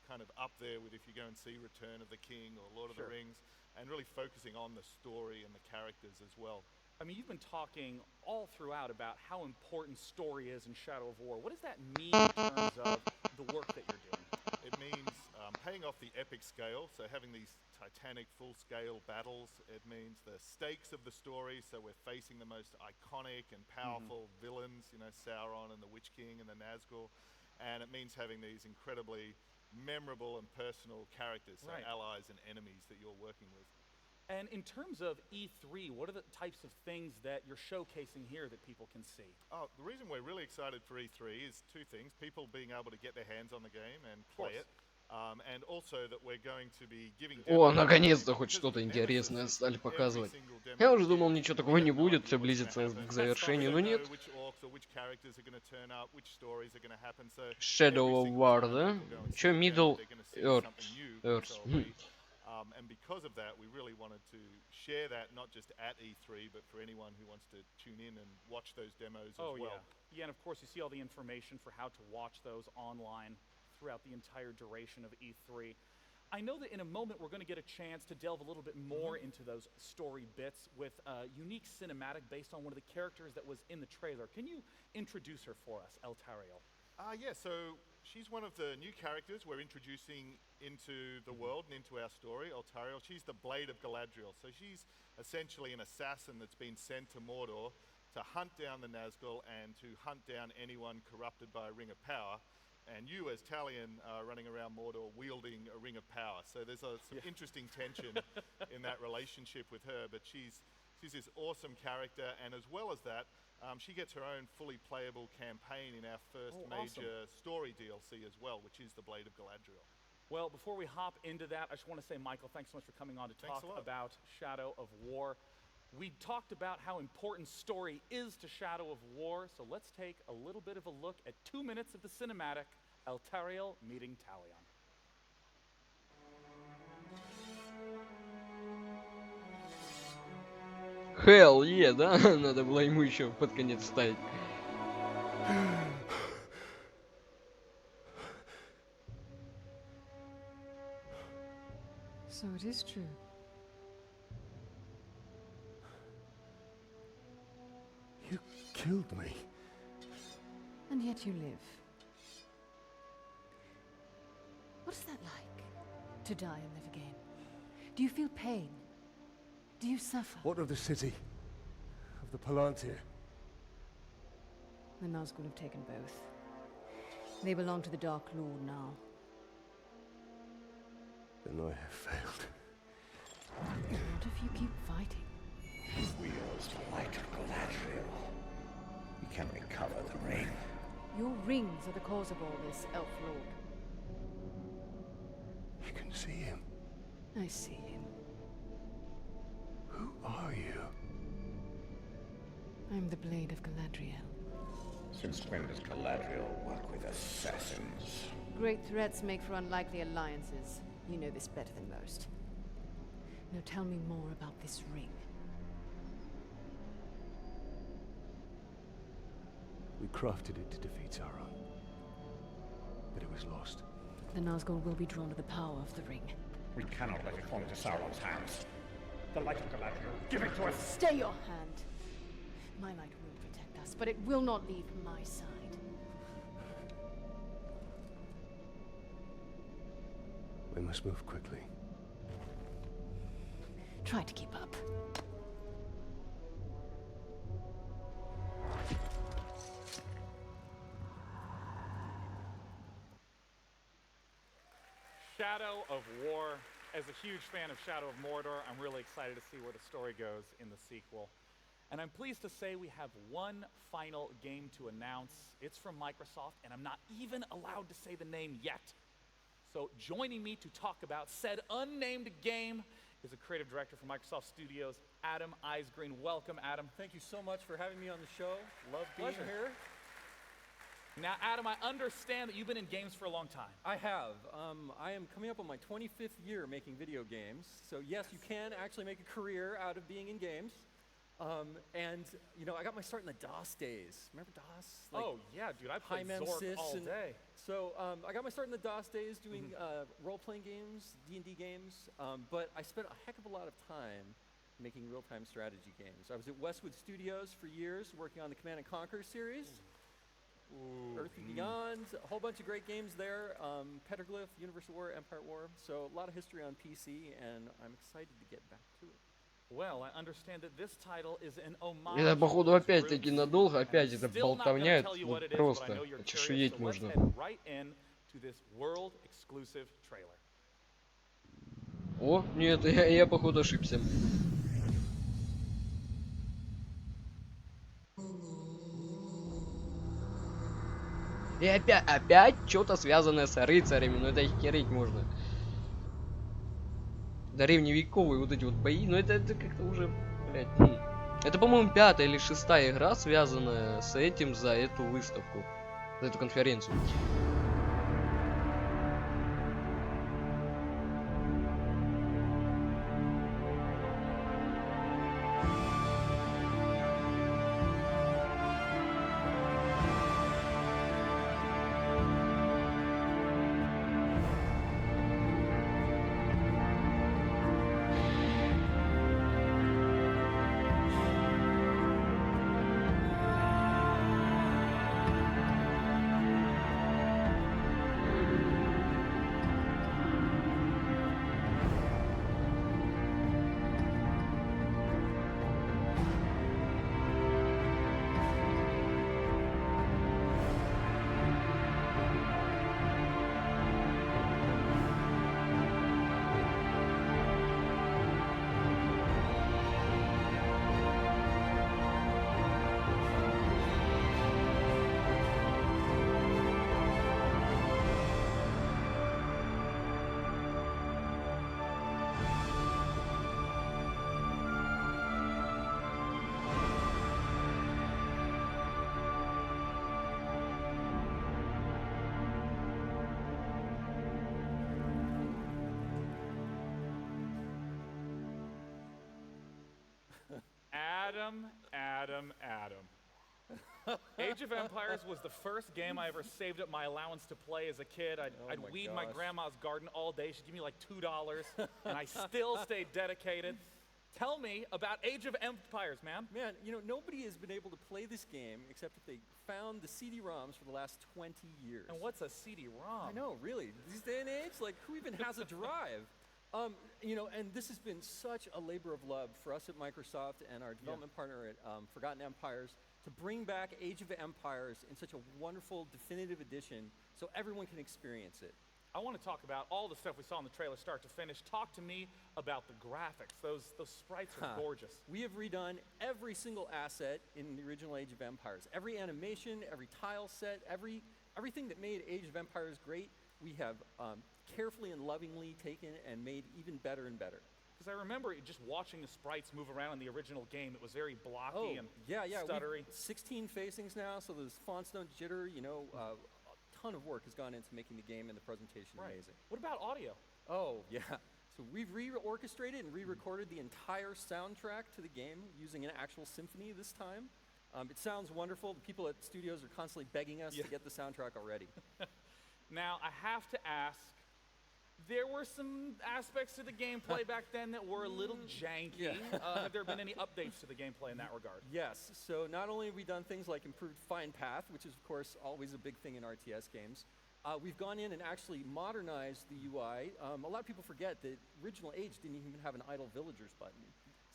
kind of up there with if you go and see Return of the King or Lord of the Rings, and really focusing on the story and the characters as well. I mean, you've been talking all throughout about how important story is in Shadow of War. What does that mean in terms of the work that you're doing? It means paying off the epic scale, so having these titanic full-scale battles. It means the stakes of the story, so we're facing the most iconic and powerful villains, you know, Sauron and the Witch King and the Nazgul. And it means having these incredibly memorable and personal characters, so allies and enemies that you're working with. And in terms of E3, what are the types of things that you're showcasing here that people can see? Oh, the reason we're really excited for E3 is two things. People being able to get their hands on the game and play it. And also that we're going to be giving О, наконец-то хоть что-то интересное стали показывать. Я уже думал, ничего такого не будет, все близится к завершению, но нет. Shadow of War, да? Чё, Middle Earth. And because of that, we really wanted to share that not just at E3, but for anyone who wants to tune in and watch those demos as well. Yeah, and of course you see all the information for how to watch those online throughout the entire duration of E3. I know that in a moment we're going to get a chance to delve a little bit more into those story bits with a unique cinematic based on one of the characters that was in the trailer. Can you introduce her for us, Eltariel? Yeah, so she's one of the new characters we're introducing into the world and into our story, Eltariel. She's the Blade of Galadriel. So she's essentially an assassin that's been sent to Mordor to hunt down the Nazgul and to hunt down anyone corrupted by a Ring of Power. And you, as Talion, are running around Mordor wielding a Ring of Power. So there's some interesting tension in that relationship with her. But she's this awesome character, and as well as that, she gets her own fully playable campaign in our first major story DLC as well, which is the Blade of Galadriel. Well, before we hop into that, I just want to say, Michael, thanks so much for coming on to talk about Shadow of War. We talked about how important story is to Shadow of War, so let's take a little bit of a look at 2 minutes of the cinematic, Eltariel meeting Talion. Hell yeah, да? Надо было ему еще под конец ставить. So it is true. You killed me. And yet you live. What is that like, to die and live again? Do you feel pain? Do you suffer? What of the city? Of the Palantir? The Nazgul have taken both. They belong to the Dark Lord now. Then I have failed. What if you keep fighting? He wields the light of Galadriel. He can recover the ring. Your rings are the cause of all this, Elf Lord. You can see him. I see him. Who are you? I'm the Blade of Galadriel. Since when does Galadriel work with assassins? Great threats make for unlikely alliances. You know this better than most. Now tell me more about this ring. We crafted it to defeat Sauron. But it was lost. The Nazgul will be drawn to the power of the ring. We cannot let it fall into Sauron's hands. The light of Galadriel, give it to us! Stay your hand! My light will protect us, but it will not leave my side. We must move quickly. Try to keep up. Shadow of War. As a huge fan of Shadow of Mordor, I'm really excited to see where the story goes in the sequel. And I'm pleased to say we have one final game to announce. It's from Microsoft, and I'm not even allowed to say the name yet. So joining me to talk about said unnamed game is a creative director from Microsoft Studios, Adam Eisgreen. Welcome, Adam. Thank you so much for having me on the show. Love being here. Now, Adam, I understand that you've been in games for a long time. I have. I am coming up on my 25th year making video games. So yes, you can actually make a career out of being in games. And you know, I got my start in the DOS days. Remember DOS? Like Oh yeah, dude, I played Hi-Mem Zork Sys all and- day. So I got my start in the DOS days doing role-playing games, D&D games. But I spent a heck of a lot of time making real-time strategy games. I was at Westwood Studios for years, working on the Command and Conquer series. Earth and Beyond, a whole bunch of great games there. Petroglyph, Universal War, Empire War. So a lot of history on PC, and I'm excited to get back to it. Well, I understand that this title is an homage. Это, походу, to its опять-таки roots, надолго, and опять I'm эта still not болтовня, gonna tell you вот what it is, but I просто know you're curious, очешуеть so let's можно. head right in to this world-exclusive trailer. О, нет, я походу ошибся. И опять что-то связанное с рыцарями, ну это херить можно. Древневековые вот эти вот бои, но это как-то уже, блядь, Это, по-моему, 5-я или 6-я игра, связанная с этим за эту выставку, за эту конференцию. Adam. Age of Empires was the first game I ever saved up my allowance to play as a kid. I'd weed my grandma's garden all day. She'd give me like $2, and I still stayed dedicated. Tell me about Age of Empires, man. Man, you know, nobody has been able to play this game except if they found the CD-ROMs for the last 20 years. And what's a CD-ROM? I know, really. These day and age, like, who even has a drive? You know, and this has been such a labor of love for us at Microsoft and our development partner at Forgotten Empires to bring back Age of Empires in such a wonderful, definitive edition so everyone can experience it. I want to talk about all the stuff we saw in the trailer start to finish. Talk to me about the graphics. Those sprites are gorgeous. We have redone every single asset in the original Age of Empires. Every animation, every tile set, everything that made Age of Empires great, we have carefully and lovingly taken and made even better and better. Because I remember just watching the sprites move around in the original game. It was very blocky and stuttery. 16 facings now, so those fonts don't jitter. You know, a ton of work has gone into making the game and the presentation amazing. What about audio? Oh, yeah. So we've re-orchestrated and re-recorded the entire soundtrack to the game using an actual symphony this time. It sounds wonderful. The people at studios are constantly begging us to get the soundtrack already. Now, I have to ask, there were some aspects to the gameplay back then that were a little janky. Have there been any updates to the gameplay in that regard? Yes. So not only have we done things like improved Find Path, which is, of course, always a big thing in RTS games, we've gone in and actually modernized the UI. A lot of people forget that original Age didn't even have an idle villagers button.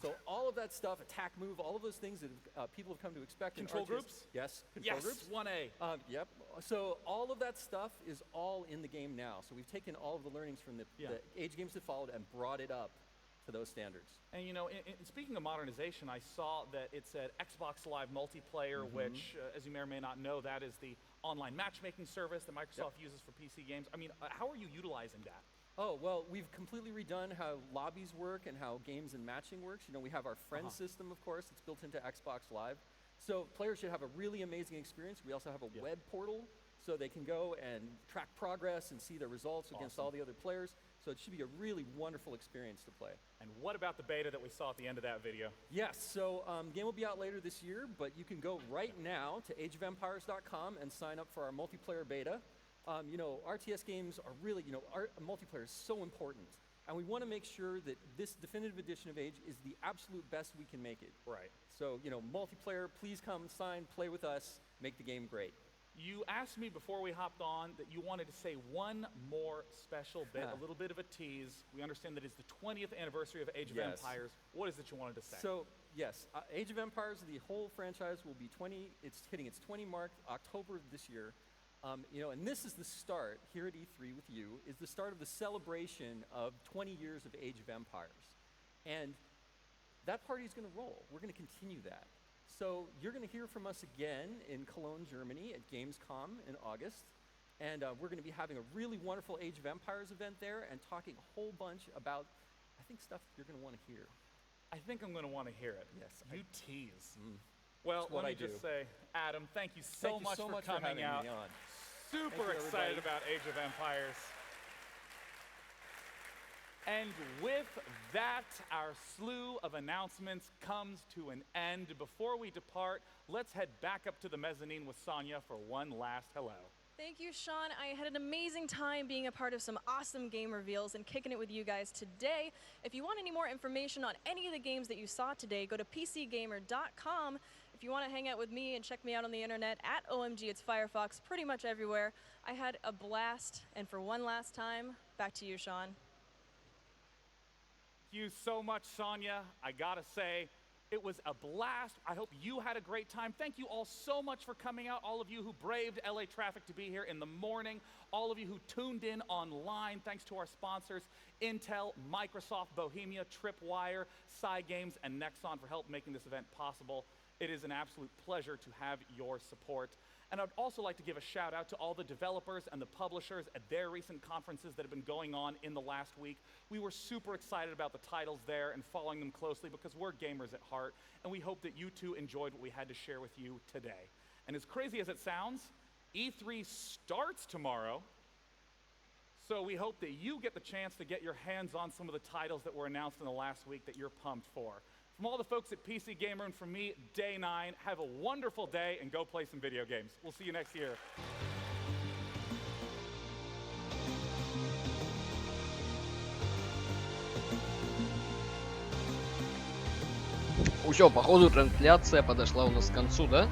So all of that stuff, attack, move, all of those things that people have come to expect Control in RTS. groups? Yes, control groups. 1A. Yep. So all of that stuff is all in the game now. So we've taken all of the learnings from the Age games that followed and brought it up to those standards. And you know, speaking of modernization, I saw that it said Xbox Live Multiplayer, which, as you may or may not know, that is the online matchmaking service that Microsoft uses for PC games. I mean, how are you utilizing that? Oh, well, we've completely redone how lobbies work and how games and matching works. You know, we have our friend system, of course. It's built into Xbox Live. So players should have a really amazing experience. We also have a web portal, so they can go and track progress and see their results against all the other players. So it should be a really wonderful experience to play. And what about the beta that we saw at the end of that video? Yes, so game will be out later this year, but you can go right now to ageofempires.com and sign up for our multiplayer beta. You know, RTS games are really, you know, multiplayer is so important. And we want to make sure that this definitive edition of Age is the absolute best we can make it. Right. So, you know, multiplayer, please come, sign, play with us, make the game great. You asked me before we hopped on that you wanted to say one more special bit, a little bit of a tease. We understand that it's the 20th anniversary of Age of Empires. What is it you wanted to say? So, yes, Age of Empires, the whole franchise will be 20, it's hitting its 20 mark October of this year. You know, and this is the start, here at E3 with you, is the start of the celebration of 20 years of Age of Empires. And that party is going to roll. We're going to continue that. So you're going to hear from us again in Cologne, Germany at Gamescom in August. And we're going to be having a really wonderful Age of Empires event there and talking a whole bunch about, I think, stuff you're going to want to hear. I think I'm going to want to hear it. Yes. You tease. Well, let me just say, Adam, thank you so much for coming out. Super excited about Age of Empires. And with that, our slew of announcements comes to an end. Before we depart, let's head back up to the mezzanine with Sonia for one last hello. Thank you, Sean. I had an amazing time being a part of some awesome game reveals and kicking it with you guys today. If you want any more information on any of the games that you saw today, go to pcgamer.com. If you want to hang out with me and check me out on the internet at OMG It's Firefox, pretty much everywhere. I had a blast, and for one last time, back to you, Sean. Thank you so much, Sonia. I gotta say, it was a blast. I hope you had a great time. Thank you all so much for coming out, all of you who braved LA traffic to be here in the morning, all of you who tuned in online, thanks to our sponsors, Intel, Microsoft, Bohemia, Tripwire, Cygames, and Nexon for help making this event possible. It is an absolute pleasure to have your support. And I'd also like to give a shout out to all the developers and the publishers at their recent conferences that have been going on in the last week. We were super excited about the titles there and following them closely because we're gamers at heart, and we hope that you too enjoyed what we had to share with you today. And as crazy as it sounds, E3 starts tomorrow, so we hope that you get the chance to get your hands on some of the titles that were announced in the last week that you're pumped for. From all the folks at PC Gamer and from me, Day 9, have a wonderful day and go play some video games. We'll see you next year. Все, походу трансляция подошла у нас к концу, да?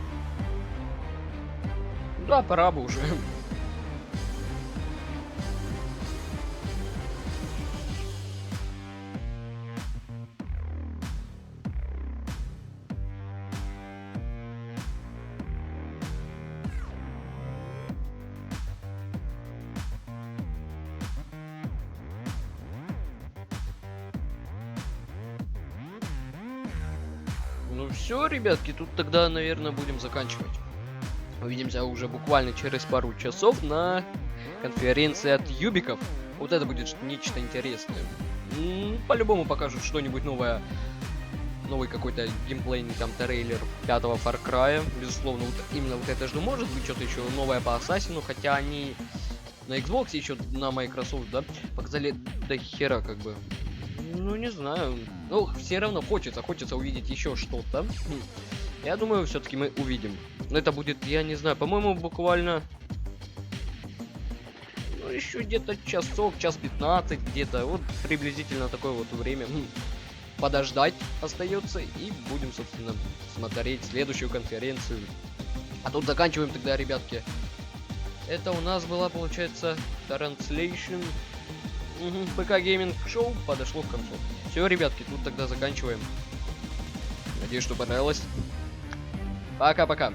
Да, пора бы уже. Ну все, ребятки, тут тогда, наверное, будем заканчивать. Увидимся уже буквально через пару часов на конференции от Юбиков. Вот это будет нечто интересное. По-любому покажут что-нибудь новое. Новый какой-то геймплейный там трейлер 5-го Far Cry. Безусловно, вот именно вот это же может быть что-то еще новое по Ассасину. Хотя они на Xbox еще на Microsoft, да, показали до хера как бы. Ну, не знаю. Ну, все равно хочется увидеть еще что-то. Я думаю, все-таки мы увидим. Но это будет, я не знаю, по-моему, буквально... Ну, еще где-то часок, час 15 где-то. Вот приблизительно такое вот время. Подождать остается. И будем, собственно, смотреть следующую конференцию. А тут заканчиваем тогда, ребятки. Это у нас была, получается, Translation... ПК Гейминг Шоу подошло к концу. Все, ребятки, тут тогда заканчиваем. Надеюсь, что понравилось. Пока-пока.